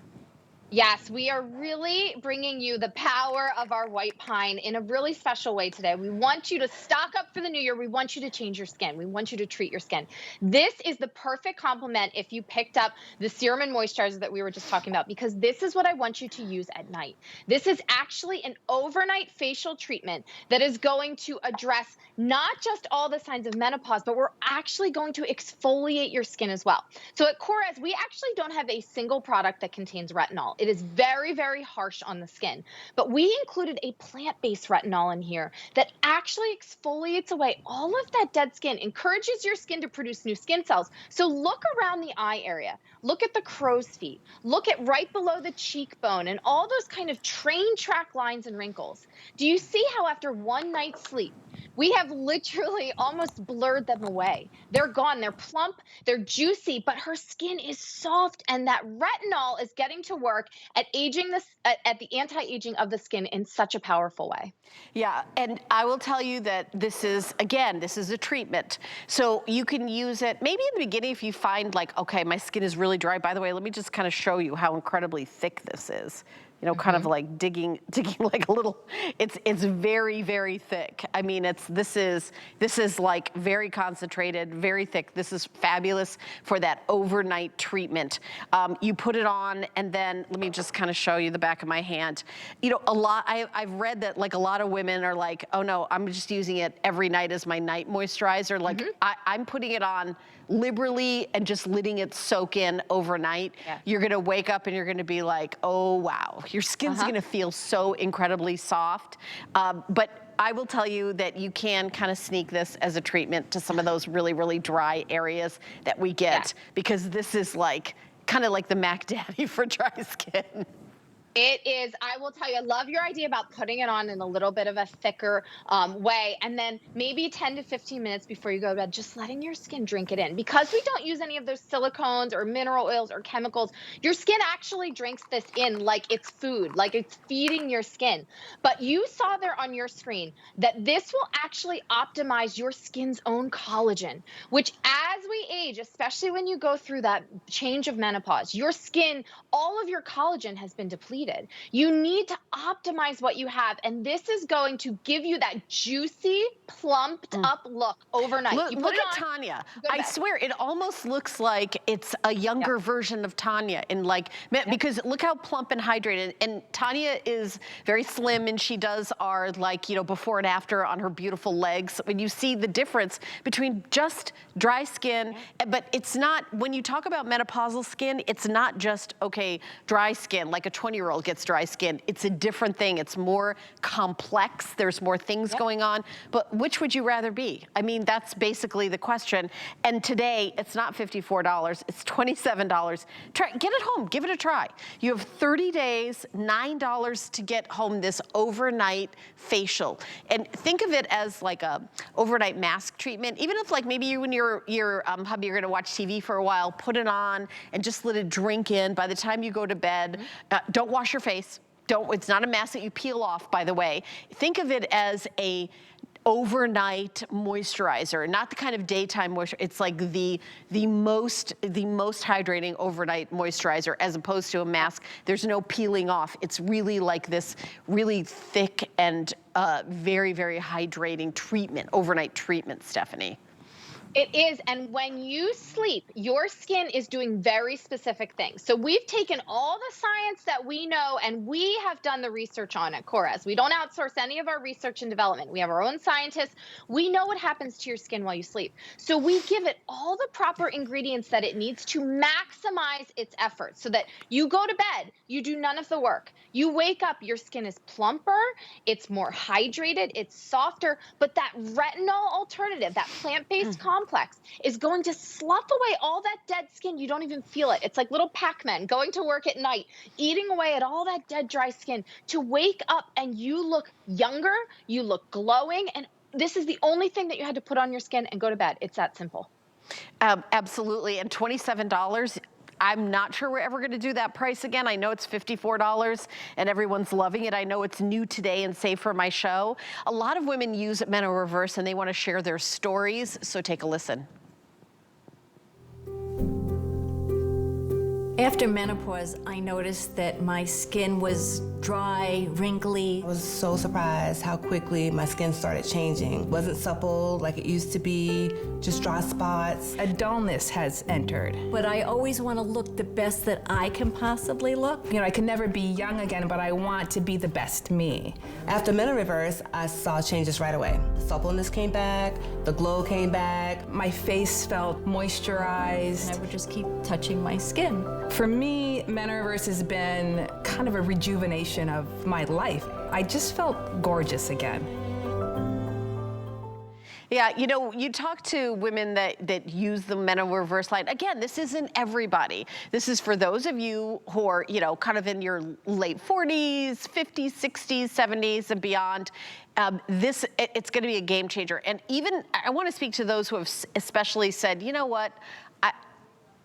Yes, we are really bringing you the power of our white pine in a really special way today. We want you to stock up for the new year. We want you to change your skin. We want you to treat your skin. This is the perfect complement if you picked up the serum and moisturizer that we were just talking about, because this is what I want you to use at night. This is actually an overnight facial treatment that is going to address not just all the signs of menopause, but we're actually going to exfoliate your skin as well. So at Korres, we actually don't have a single product that contains retinol. It is very, very harsh on the skin. But we included a plant-based retinol in here that actually exfoliates away all of that dead skin, encourages your skin to produce new skin cells. So look around the eye area. Look at the crow's feet. Look at right below the cheekbone and all those kind of train track lines and wrinkles. Do you see how after one night's sleep, we have literally almost blurred them away? They're gone. They're plump. They're juicy, but her skin is soft, and that retinol is getting to work at aging this at the anti-aging of the skin in such a powerful way. Yeah, and I will tell you that this is, again, this is a treatment. So you can use it maybe in the beginning if you find like, okay, my skin is really dry. By the way, let me just kind of show you how incredibly thick this is. You know, kind of like digging like a little, it's very, very thick. I mean, this is like very concentrated, very thick. This is fabulous for that overnight treatment. You put it on, and then let me just kind of show you the back of my hand. You know, I've read that like a lot of women are like, oh no, I'm just using it every night as my night moisturizer. Like I'm putting it on liberally and just letting it soak in overnight. Yeah. You're gonna wake up and you're gonna be like, oh wow, your skin's gonna feel so incredibly soft. But I will tell you that you can kind of sneak this as a treatment to some of those really, really dry areas that we get, because this is like, kind of like the Mac Daddy for dry skin. It is, I will tell you, I love your idea about putting it on in a little bit of a thicker way. And then maybe 10 to 15 minutes before you go to bed, just letting your skin drink it in. Because we don't use any of those silicones or mineral oils or chemicals, your skin actually drinks this in like it's food, like it's feeding your skin. But you saw there on your screen that this will actually optimize your skin's own collagen, which as we age, especially when you go through that change of menopause, your skin, all of your collagen has been depleted. You need to optimize what you have, and this is going to give you that juicy, plumped up look overnight. Look, you put look it at on, Tanya. I swear, it almost looks like it's a younger version of Tanya, in like, because look how plump and hydrated. And Tanya is very slim, and she does our, like, you know, before and after on her beautiful legs. When you see the difference between just dry skin, but it's not, when you talk about menopausal skin, it's not just, okay, dry skin, like a 20-year-old gets dry skin. It's a different thing. It's more complex. There's more things going on. But which would you rather be? I mean, that's basically the question. And today, it's not $54. It's $27. Try, get it home. Give it a try. You have 30 days, $9 to get home this overnight facial. And think of it as like a overnight mask treatment. Even if like maybe you and your hubby are going to watch TV for a while, put it on and just let it drink in. By the time you go to bed, don't wash your face. It's not a mask that you peel off, by the way. Think of it as a overnight moisturizer, not the kind of daytime moisturizer. It's like the most hydrating overnight moisturizer, as opposed to a mask. There's no peeling off. It's really like this really thick and very, very hydrating treatment, overnight treatment, Stephanie. It is, and when you sleep, your skin is doing very specific things. So we've taken all the science that we know, and we have done the research on it, Korres. We don't outsource any of our research and development. We have our own scientists. We know what happens to your skin while you sleep. So we give it all the proper ingredients that it needs to maximize its efforts, so that you go to bed, you do none of the work. You wake up, your skin is plumper, it's more hydrated, it's softer, but that retinol alternative, that plant-based complex, is going to slough away all that dead skin. You don't even feel it. It's like little Pac-Man going to work at night, eating away at all that dead, dry skin to wake up and you look younger, you look glowing, and this is the only thing that you had to put on your skin and go to bed. It's that simple. Absolutely, and $27. I'm not sure we're ever going to do that price again. I know it's $54 and everyone's loving it. I know it's new today and safe for my show. A lot of women use Meno-Reverse and they want to share their stories, so take a listen. After menopause, I noticed that my skin was dry, wrinkly. I was so surprised how quickly my skin started changing. It wasn't supple like it used to be, just dry spots. A dullness has entered. But I always want to look the best that I can possibly look. You know, I can never be young again, but I want to be the best me. After Meno-Reverse, I saw changes right away. The suppleness came back, the glow came back. My face felt moisturized. I would just keep touching my skin. For me, Meno-Reverse has been kind of a rejuvenation of my life. I just felt gorgeous again. Yeah, you know, you talk to women that use the Meno-Reverse line. Again, this isn't everybody. This is for those of you who are, you know, kind of in your late 40s, 50s, 60s, 70s, and beyond. It's going to be a game changer. And even, I want to speak to those who have especially said, you know what,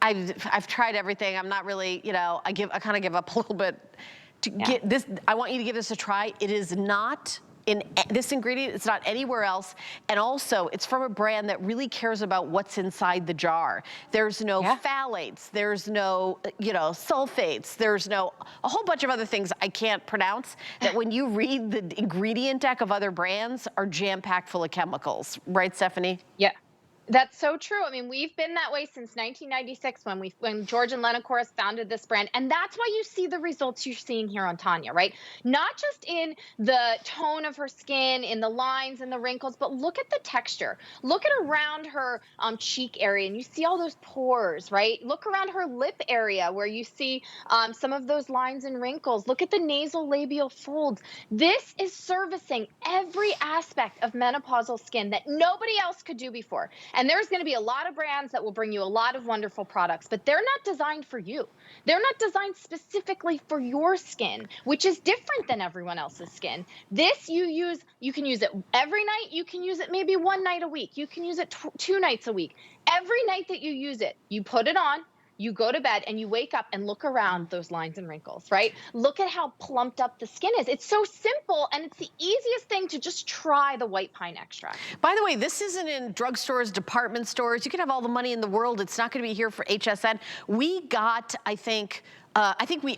I've tried everything. I'm not really, you know, I kind of give up a little bit. Get this, I want you to give this a try. It is not in this ingredient, it's not anywhere else. And also, it's from a brand that really cares about what's inside the jar. There's no phthalates, there's no, you know, sulfates, there's no, a whole bunch of other things I can't pronounce that when you read the ingredient deck of other brands are jam-packed full of chemicals. Right, Stephanie? Yeah. That's so true. I mean, we've been that way since 1996 when George and Lena Korres founded this brand. And that's why you see the results you're seeing here on Tanya, right? Not just in the tone of her skin, in the lines and the wrinkles, but look at the texture. Look at around her cheek area and you see all those pores, right? Look around her lip area where you see some of those lines and wrinkles. Look at the nasal labial folds. This is servicing every aspect of menopausal skin that nobody else could do before. And there's going to be a lot of brands that will bring you a lot of wonderful products, but they're not designed for you. They're not designed specifically for your skin, which is different than everyone else's skin. This you can use it every night. You can use it maybe one night a week. You can use it 2 nights a week. Every night that you use it, you put it on, you go to bed and you wake up and look around those lines and wrinkles, right? Look at how plumped up the skin is. It's so simple and it's the easiest thing to just try the white pine extract. By the way, this isn't in drugstores, department stores. You can have all the money in the world. It's not going to be here for HSN. We got, I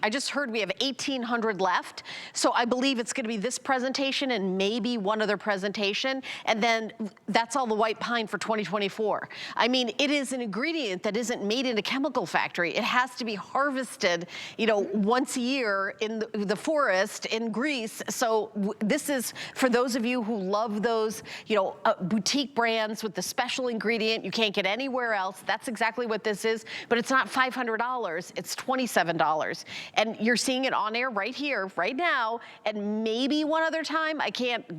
just heard we have 1,800 left. So I believe it's gonna be this presentation and maybe one other presentation. And then that's all the white pine for 2024. I mean, it is an ingredient that isn't made in a chemical factory. It has to be harvested, you know, once a year in the forest in Greece. So this is for those of you who love those, you know, boutique brands with the special ingredient you can't get anywhere else. That's exactly what this is, but it's not $500, it's $27. And you're seeing it on air right here, right now, and maybe one other time. I can't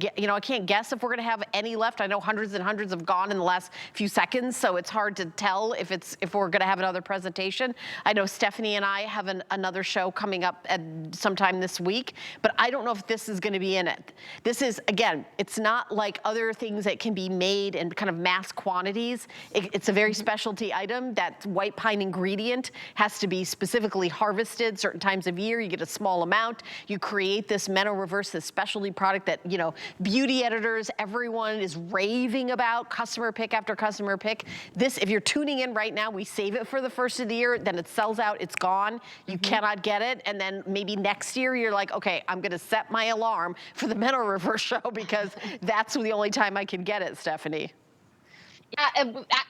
guess if we're gonna have any left. I know hundreds and hundreds have gone in the last few seconds, so it's hard to tell if we're gonna have another presentation. I know Stephanie and I have another show coming up at sometime this week, but I don't know if this is gonna be in it. This is, again, it's not like other things that can be made in kind of mass quantities. It's a very specialty item. That white pine ingredient has to be specifically harvested certain times of year. You get a small amount. You create this Meno-Reverse, this specialty product that, you know, beauty editors, everyone is raving about, customer pick after customer pick. This, if you're tuning in right now, we save it for the first of the year, then it sells out, it's gone. You cannot get it. And then maybe next year you're like, okay, I'm gonna set my alarm for the Meno-Reverse show because that's the only time I can get it, Stephanie. Yeah,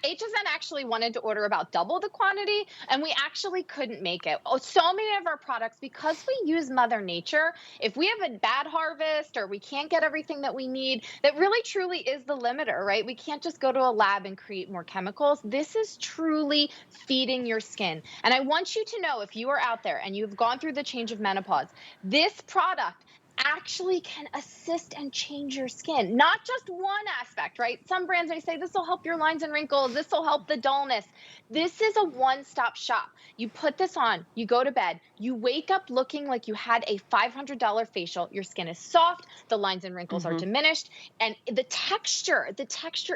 HSN actually wanted to order about double the quantity, and we actually couldn't make it. Oh, so many of our products, because we use Mother Nature, if we have a bad harvest or we can't get everything that we need, that really truly is the limiter, right? We can't just go to a lab and create more chemicals. This is truly feeding your skin. And I want you to know, if you are out there and you've gone through the change of menopause, this product actually can assist and change your skin. Not just one aspect, right? Some brands may say this will help your lines and wrinkles, this will help the dullness. This is a one-stop shop. You put this on, you go to bed, you wake up looking like you had a $500 facial. Your skin is soft, the lines and wrinkles are diminished, and the texture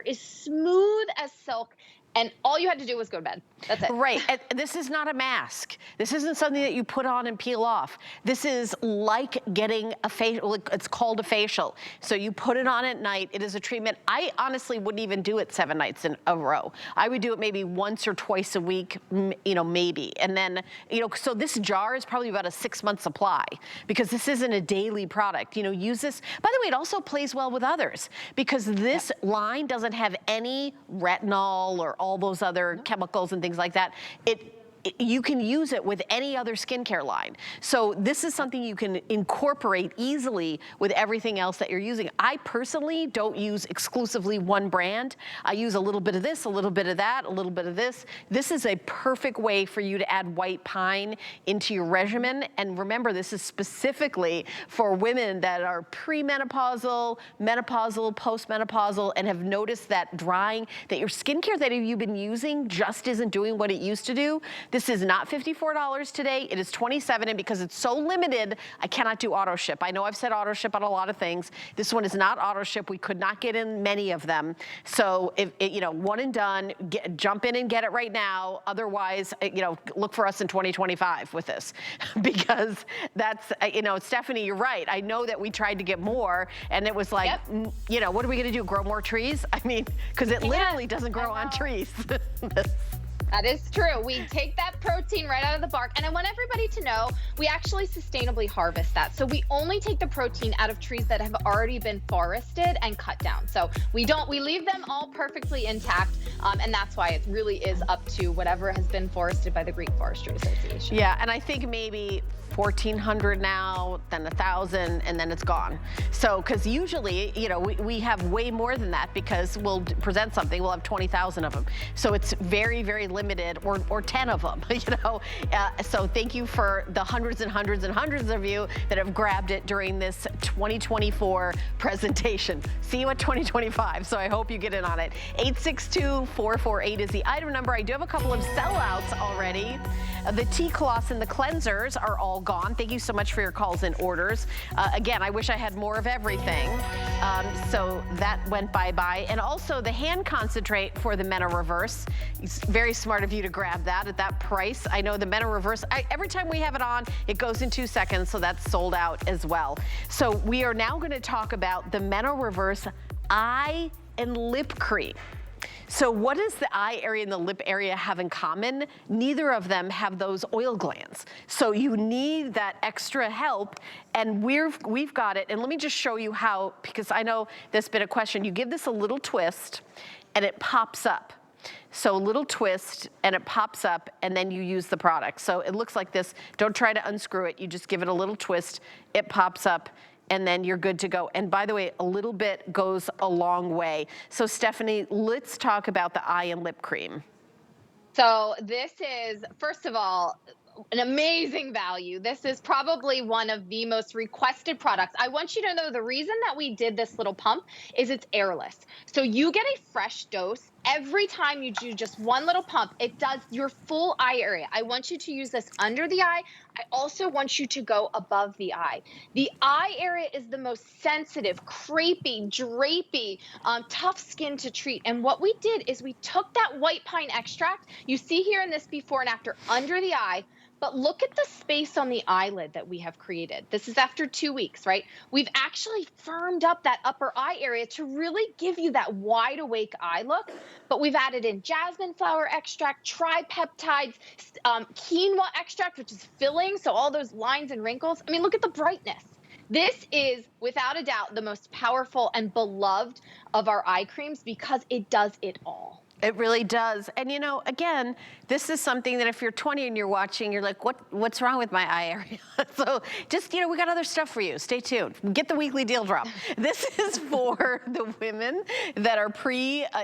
is smooth as silk. and all you had to do was go to bed. That's it. Right, and this is not a mask. This isn't something that you put on and peel off. This is like getting a facial, it's called a facial. So you put it on at night, it is a treatment. I honestly wouldn't even do it 7 nights in a row. I would do it maybe once or twice a week, you know, maybe. And then, you know, so this jar is probably about a 6-month supply because this isn't a daily product. You know, use this. By the way, it also plays well with others because this line doesn't have any retinol or all those other chemicals and things like that. You can use it with any other skincare line. So this is something you can incorporate easily with everything else that you're using. I personally don't use exclusively one brand. I use a little bit of this, a little bit of that, a little bit of this. This is a perfect way for you to add white pine into your regimen. And remember, this is specifically for women that are premenopausal, menopausal, postmenopausal, and have noticed that drying, that your skincare that you've been using just isn't doing what it used to do. This is not $54 today. It is $27, and because it's so limited, I cannot do auto ship. I know I've said auto ship on a lot of things. This one is not auto ship. We could not get in many of them. So if you know, one and done, jump in and get it right now. Otherwise, you know, look for us in 2025 with this because that's, you know, Stephanie, you're right. I know that we tried to get more and it was like, you know, what are we going to do? Grow more trees? I mean, because it literally doesn't grow on trees. That is true. We take that protein right out of the bark. And I want everybody to know, we actually sustainably harvest that. So we only take the protein out of trees that have already been forested and cut down. So we leave them all perfectly intact. And that's why it really is up to whatever has been forested by the Greek Forestry Association. Yeah, and I think maybe 1,400 now, then 1,000, and then it's gone. So, because usually, you know, we have way more than that because we'll present something, we'll have 20,000 of them. So it's very, very limited, or 10 of them, you know. So thank you for the hundreds and hundreds and hundreds of you that have grabbed it during this 2024 presentation. See you at 2025, so I hope you get in on it. 862-448 is the item number. I do have a couple of sellouts already. The tea cloths and the cleansers are all gone. Thank you so much for your calls and orders. Again, I wish I had more of everything. So that went bye-bye. And also the hand concentrate for the Meno-Reverse. It's very smart of you to grab that at that price. I know the Meno-Reverse, every time we have it on, it goes in 2 seconds, so that's sold out as well. So we are now going to talk about the Meno-Reverse eye and lip cream. So what does the eye area and the lip area have in common? Neither of them have those oil glands. So you need that extra help, and we've got it. And let me just show you how, because I know there's been a question. You give this a little twist, and it pops up. So a little twist, and it pops up, and then you use the product. So it looks like this. Don't try to unscrew it. You just give it a little twist. It pops up, and then you're good to go. And by the way, a little bit goes a long way. So Stephanie, let's talk about the eye and lip cream. So this is, first of all, an amazing value. This is probably one of the most requested products. I want you to know the reason that we did this little pump is it's airless. So you get a fresh dose every time you do just one little pump. It does your full eye area. I want you to use this under the eye. I also want you to go above the eye. The eye area is the most sensitive, crepey, drapey, tough skin to treat. And what we did is we took that white pine extract. You see here in this before and after under the eye. But look at the space on the eyelid that we have created. This is after 2 weeks, right? We've actually firmed up that upper eye area to really give you that wide awake eye look. But we've added in jasmine flower extract, tripeptides, quinoa extract, which is filling, so all those lines and wrinkles. I mean, look at the brightness. This is, without a doubt, the most powerful and beloved of our eye creams because it does it all. It really does. And you know, again, this is something that if you're 20 and you're watching, you're like, what's wrong with my eye area? So just, you know, we got other stuff for you. Stay tuned. Get the weekly deal drop. This is for the women that are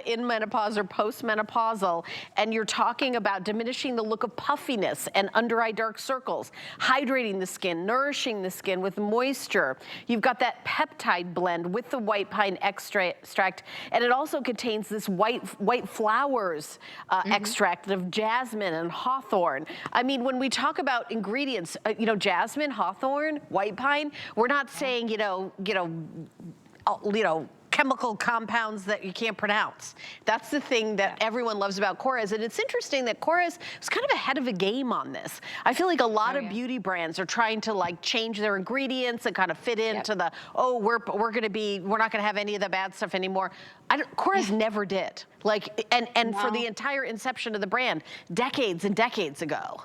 in menopause or postmenopausal, and you're talking about diminishing the look of puffiness and under eye dark circles, hydrating the skin, nourishing the skin with moisture. You've got that peptide blend with the white pine extract, and it also contains this white flowers extract of jasmine and hawthorn. I mean, when we talk about ingredients, you know, jasmine, hawthorn, white pine, we're not saying, you know, chemical compounds that you can't pronounce. That's the thing that everyone loves about Korres. And it's interesting that Korres was kind of ahead of the game on this. I feel like a lot of beauty brands are trying to like change their ingredients and kind of fit into the, oh, we're not gonna have any of the bad stuff anymore. Korres never did. Like, and for the entire inception of the brand, decades and decades ago.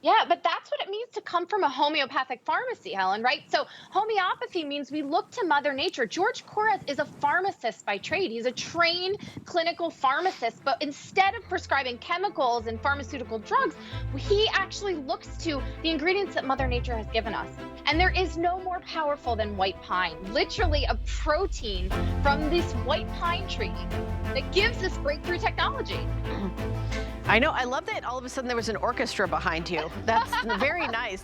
Yeah, but that's what it means to come from a homeopathic pharmacy, Helen, right? So homeopathy means we look to Mother Nature. George Korres is a pharmacist by trade. He's a trained clinical pharmacist, but instead of prescribing chemicals and pharmaceutical drugs, he actually looks to the ingredients that Mother Nature has given us. And there is no more powerful than white pine, literally a protein from this white pine tree that gives this breakthrough technology. I know. I love that all of a sudden there was an orchestra behind you. That's very nice.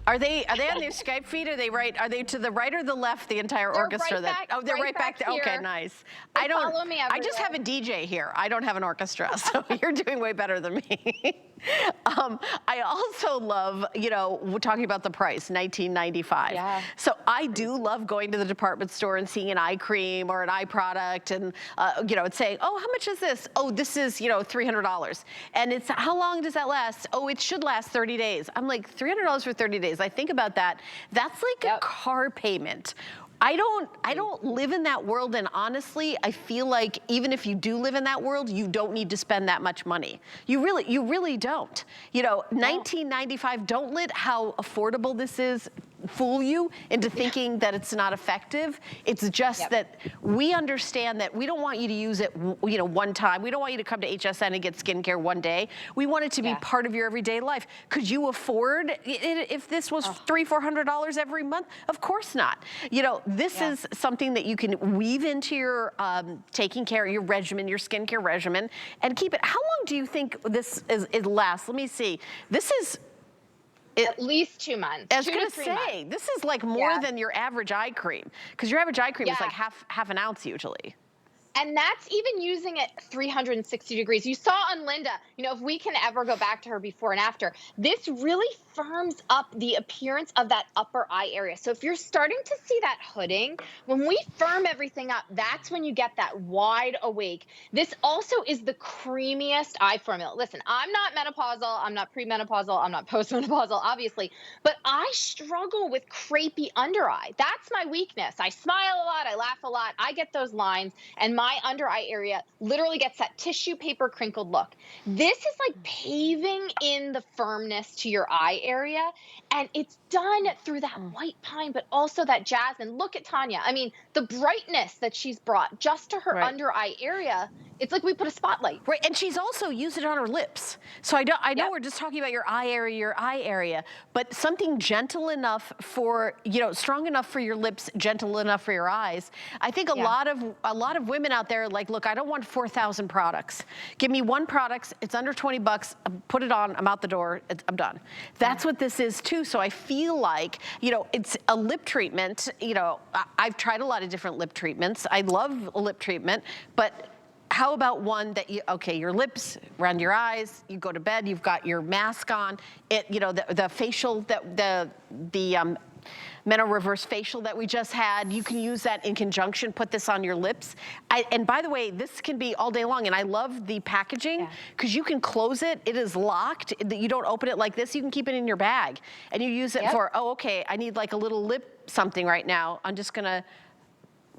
Are they on their Skype feed? Are they to the right or the left? The entire orchestra? They're right back there. Okay, nice. Follow me everywhere. I just have a DJ here. I don't have an orchestra, so you're doing way better than me. I also love, we're talking about the price, $19.95. Yeah. So I do love going to the department store and seeing an eye cream or an eye product, and it's saying, oh, how much is this? Oh, this is $300. And it's, how long does that last? Oh, it should last 30 days. I'm like, $300 for 30 days. I think about that. That's like a car payment. I don't live in that world, and honestly, I feel like even if you do live in that world, you don't need to spend that much money. You really don't. $19.95, don't let how affordable this is fool you into thinking that it's not effective. It's just that we understand that we don't want you to use it, one time. We don't want you to come to HSN and get skincare one day. We want it to be part of your everyday life. Could you afford it if this was $300-400 every month? Of course not. This is something that you can weave into your taking care of your regimen, your skincare regimen, and keep it. How long do you think this lasts? Let me see. This is at least 2 months. I was going to say, this is like more than your average eye cream, because your average eye cream is like half an ounce usually. And that's even using it 360 degrees. You saw on Linda, if we can ever go back to her before and after, this really firms up the appearance of that upper eye area. So if you're starting to see that hooding, when we firm everything up, that's when you get that wide awake. This also is the creamiest eye formula. Listen, I'm not menopausal, I'm not premenopausal, I'm not postmenopausal, obviously, but I struggle with crepey under eye. That's my weakness. I smile a lot, I laugh a lot, I get those lines, and my under eye area literally gets that tissue paper crinkled look. This is like paving in the firmness to your eye area, and it's done through that white pine, but also that jasmine. Look at Tanya. I mean, the brightness that she's brought just to her under eye area. It's like we put a spotlight. Right, and she's also used it on her lips. So I know we're just talking about your eye area, but something gentle enough for, strong enough for your lips, gentle enough for your eyes. I think a lot of women out there are like, look, I don't want 4,000 products. Give me one product, it's under 20 bucks, put it on, I'm out the door, I'm done. That's what this is too. So I feel like, it's a lip treatment. I've tried a lot of different lip treatments. I love a lip treatment, but how about one that your lips, around your eyes, you go to bed, you've got your mask on, the facial, the Meno-Reverse facial that we just had, you can use that in conjunction, put this on your lips. And by the way, this can be all day long, and I love the packaging, because you can close it, it is locked, you don't open it like this, you can keep it in your bag, and you use it for, I need like a little lip something right now, I'm just gonna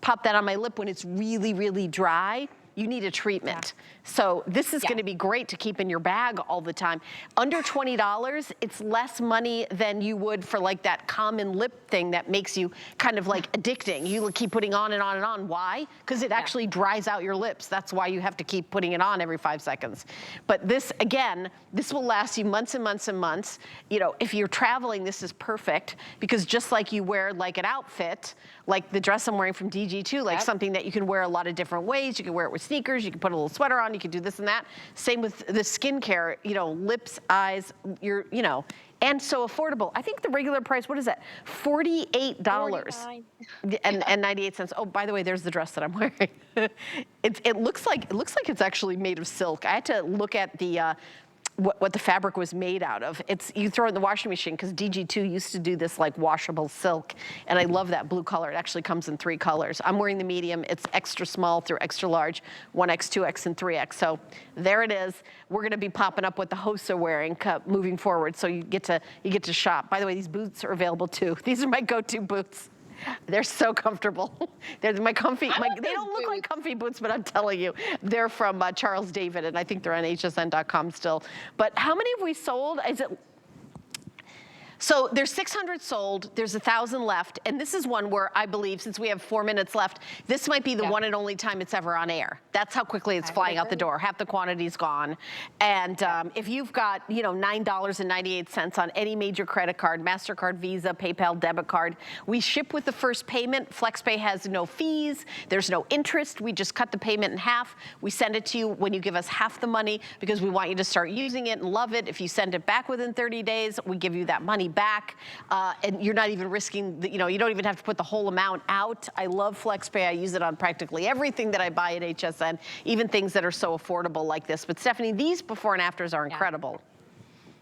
pop that on my lip when it's really, really dry. You need a treatment. So this is gonna be great to keep in your bag all the time. Under $20, it's less money than you would for like that common lip thing that makes you kind of like addicting. You keep putting on and on and on. Why? Because it actually dries out your lips. That's why you have to keep putting it on every 5 seconds. But this, again, this will last you months and months and months. If you're traveling, this is perfect, because just like you wear like an outfit, like the dress I'm wearing from DG2, like something that you can wear a lot of different ways. You can wear it with sneakers, you can put a little sweater on, you can do this and that. Same with the skincare, lips, eyes, and so affordable. I think the regular price, what is that? $48 and 98 cents. Oh, by the way, there's the dress that I'm wearing. It looks like it's actually made of silk. I had to look at the what the fabric was made out of. You throw it in the washing machine, because DG2 used to do this like washable silk, and I love that blue color. It actually comes in 3 colors. I'm wearing the medium. It's extra small through extra large, 1X, 2X, and 3X. So there it is. We're gonna be popping up what the hosts are wearing moving forward, so you get to shop. By the way, these boots are available too. These are my go-to boots. They're so comfortable. They're my comfy, they don't look like comfy boots, but I'm telling you, they're from Charles David, and I think they're on hsn.com still. But how many have we sold? So there's 600 sold, there's 1,000 left, and this is one where I believe, since we have 4 minutes left, this might be the one and only time it's ever on air. That's how quickly it's flying out the door. Half the quantity's gone. And if you've got, $9.98 on any major credit card, MasterCard, Visa, PayPal, debit card, we ship with the first payment. FlexPay has no fees, there's no interest. We just cut the payment in half. We send it to you when you give us half the money, because we want you to start using it and love it. If you send it back within 30 days, we give you that money back, and you're not even risking, you don't even have to put the whole amount out. I love FlexPay. I use it on practically everything that I buy at HSN, even things that are so affordable like this. But Stephanie, these before and afters are incredible.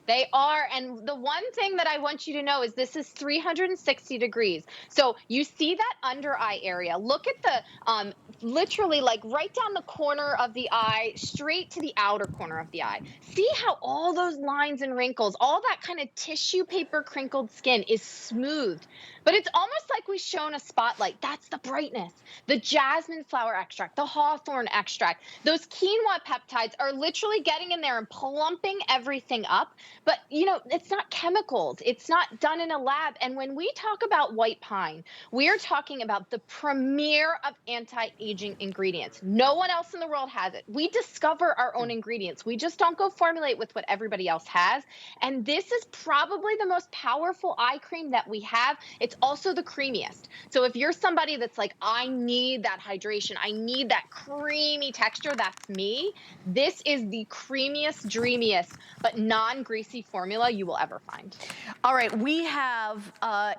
They are, and the one thing that I want you to know is this is 360 degrees. So you see that under eye area. Look at the, literally like right down the corner of the eye, straight to the outer corner of the eye. See how all those lines and wrinkles, all that kind of tissue paper crinkled skin is smoothed. But it's almost like we've shown a spotlight. That's the brightness. The jasmine flower extract, the hawthorn extract, those quinoa peptides are literally getting in there and plumping everything up. But, it's not chemicals. It's not done in a lab. And when we talk about white pine, we are talking about the premier of anti-aging ingredients. No one else in the world has it. We discover our own ingredients. We just don't go formulate with what everybody else has. And this is probably the most powerful eye cream that we have. It's also the creamiest. So if you're somebody that's like, I need that hydration, I need that creamy texture, that's me. This is the creamiest, dreamiest, but non-greasy formula you will ever find. All right, we have,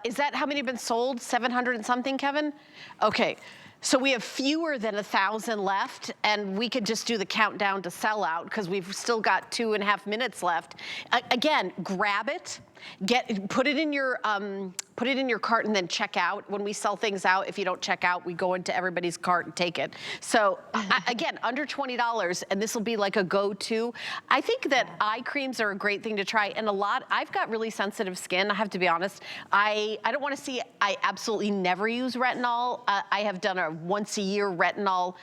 is that how many have been sold? 700 and something, Kevin? Okay. So we have fewer than 1,000 left, and we could just do the countdown to sell out, because we've still got 2.5 minutes left. Again, grab it, put it in your cart, and then check out. When we sell things out, if you don't check out, we go into everybody's cart and take it. So again, under $20, and this will be like a go-to. I think that eye creams are a great thing to try, and I've got really sensitive skin, I have to be honest. I don't want to see, I absolutely never use retinol. I have done a once-a-year retinol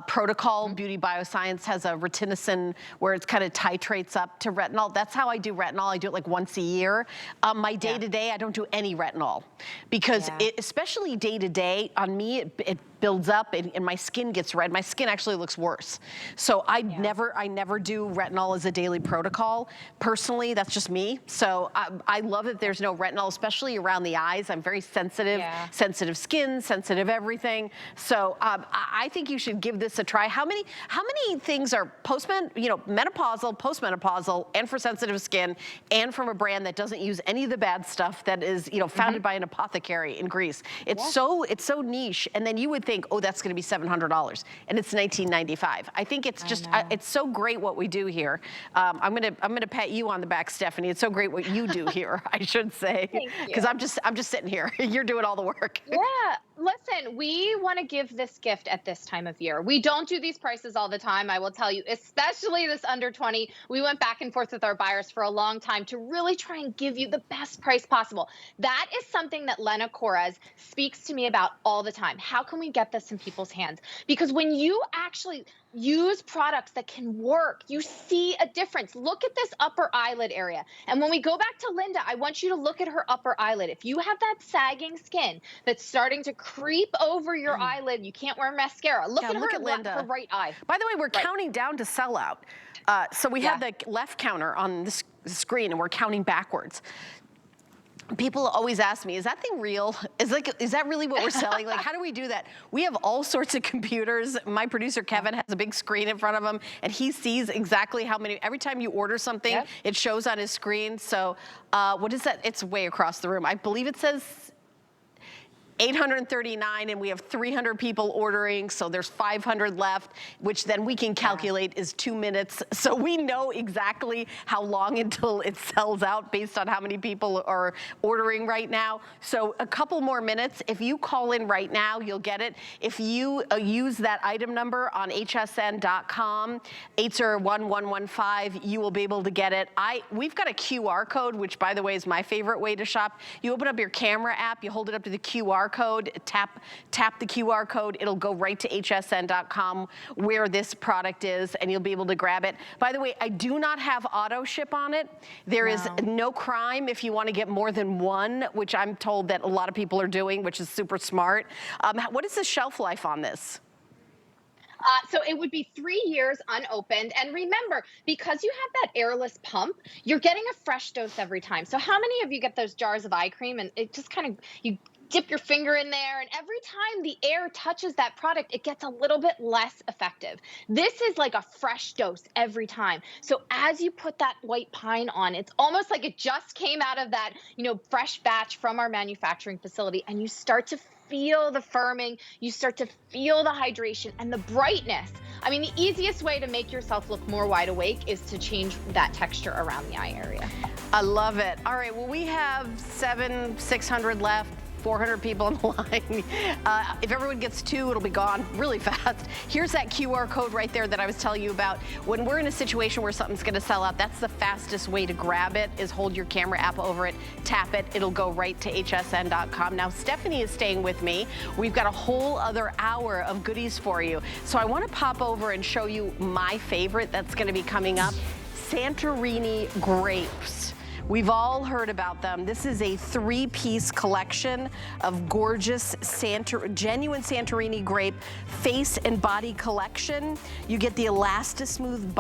protocol. Beauty Bioscience has a retinacin where it kind of titrates up to retinol. That's how I do retinol. I do it like once a year. My day-to-day, I don't do any retinol, because especially day-to-day, on me, it builds up and my skin gets red. My skin actually looks worse. So I never do retinol as a daily protocol. Personally, that's just me. So I love that there's no retinol, especially around the eyes. I'm very sensitive, sensitive skin, sensitive everything. So I think you should give this a try. How many things are menopausal, postmenopausal, and for sensitive skin, and from a brand that doesn't use any of the bad stuff, that is, founded by an apothecary in Greece. It's so niche, and then you would think, oh, that's going to be $700, and it's $19.95. I think it's just it's so great what we do here. I'm gonna pat you on the back, Stephanie. It's so great what you do here, I should say, because I'm just sitting here. You're doing all the work. Yeah. Listen, we want to give this gift at this time of year. We don't do these prices all the time, I will tell you, especially this under 20. We went back and forth with our buyers for a long time to really try and give you the best price possible. That is something that Lena Korres speaks to me about all the time. How can we get this in people's hands? Because when you actually use products that can work, you see a difference. Look at this upper eyelid area. And when we go back to Linda, I want you to look at her upper eyelid. If you have that sagging skin that's starting to creep over your eyelid, you can't wear mascara. Look at Linda. Her right eye. By the way, we're counting down to sell out. So we have the left counter on the screen, and we're counting backwards. People always ask me, is that thing real? Is that really what we're selling? Like, how do we do that? We have all sorts of computers. My producer, Kevin, has a big screen in front of him, and he sees exactly how many, every time you order something, it shows on his screen. So what is that? It's way across the room. I believe it says 839, and we have 300 people ordering, so there's 500 left, which then we can calculate is 2 minutes. So we know exactly how long until it sells out based on how many people are ordering right now. So a couple more minutes. If you call in right now, you'll get it. If you use that item number on hsn.com, 801-115, you will be able to get it. We've got a QR code, which by the way is my favorite way to shop. You open up your camera app, you hold it up to the QR code, tap the QR code, it'll go right to hsn.com where this product is, and you'll be able to grab it. By the way, I do not have auto ship on it. There is no crime if you want to get more than one, which I'm told that a lot of people are doing, which is super smart. What is the shelf life on this? So it would be 3 years unopened. And remember, because you have that airless pump, you're getting a fresh dose every time. So how many of you get those jars of eye cream and it just kind of, you dip your finger in there, and every time the air touches that product, it gets a little bit less effective. This is like a fresh dose every time. So as you put that white pine on, it's almost like it just came out of that, fresh batch from our manufacturing facility, and you start to feel the firming, you start to feel the hydration and the brightness. I mean, the easiest way to make yourself look more wide awake is to change that texture around the eye area. I love it. All right, well, we have 600 left. 400 people in the line. If everyone gets 2, it'll be gone really fast. Here's that QR code right there that I was telling you about. When we're in a situation where something's gonna sell out, that's the fastest way to grab it, is hold your camera app over it, tap it, it'll go right to hsn.com. Now, Stephanie is staying with me. We've got a whole other hour of goodies for you. So I wanna pop over and show you my favorite that's gonna be coming up, Santorini grapes. We've all heard about them. This is a 3-piece collection of gorgeous genuine Santorini grape face and body collection. You get the Elastismooth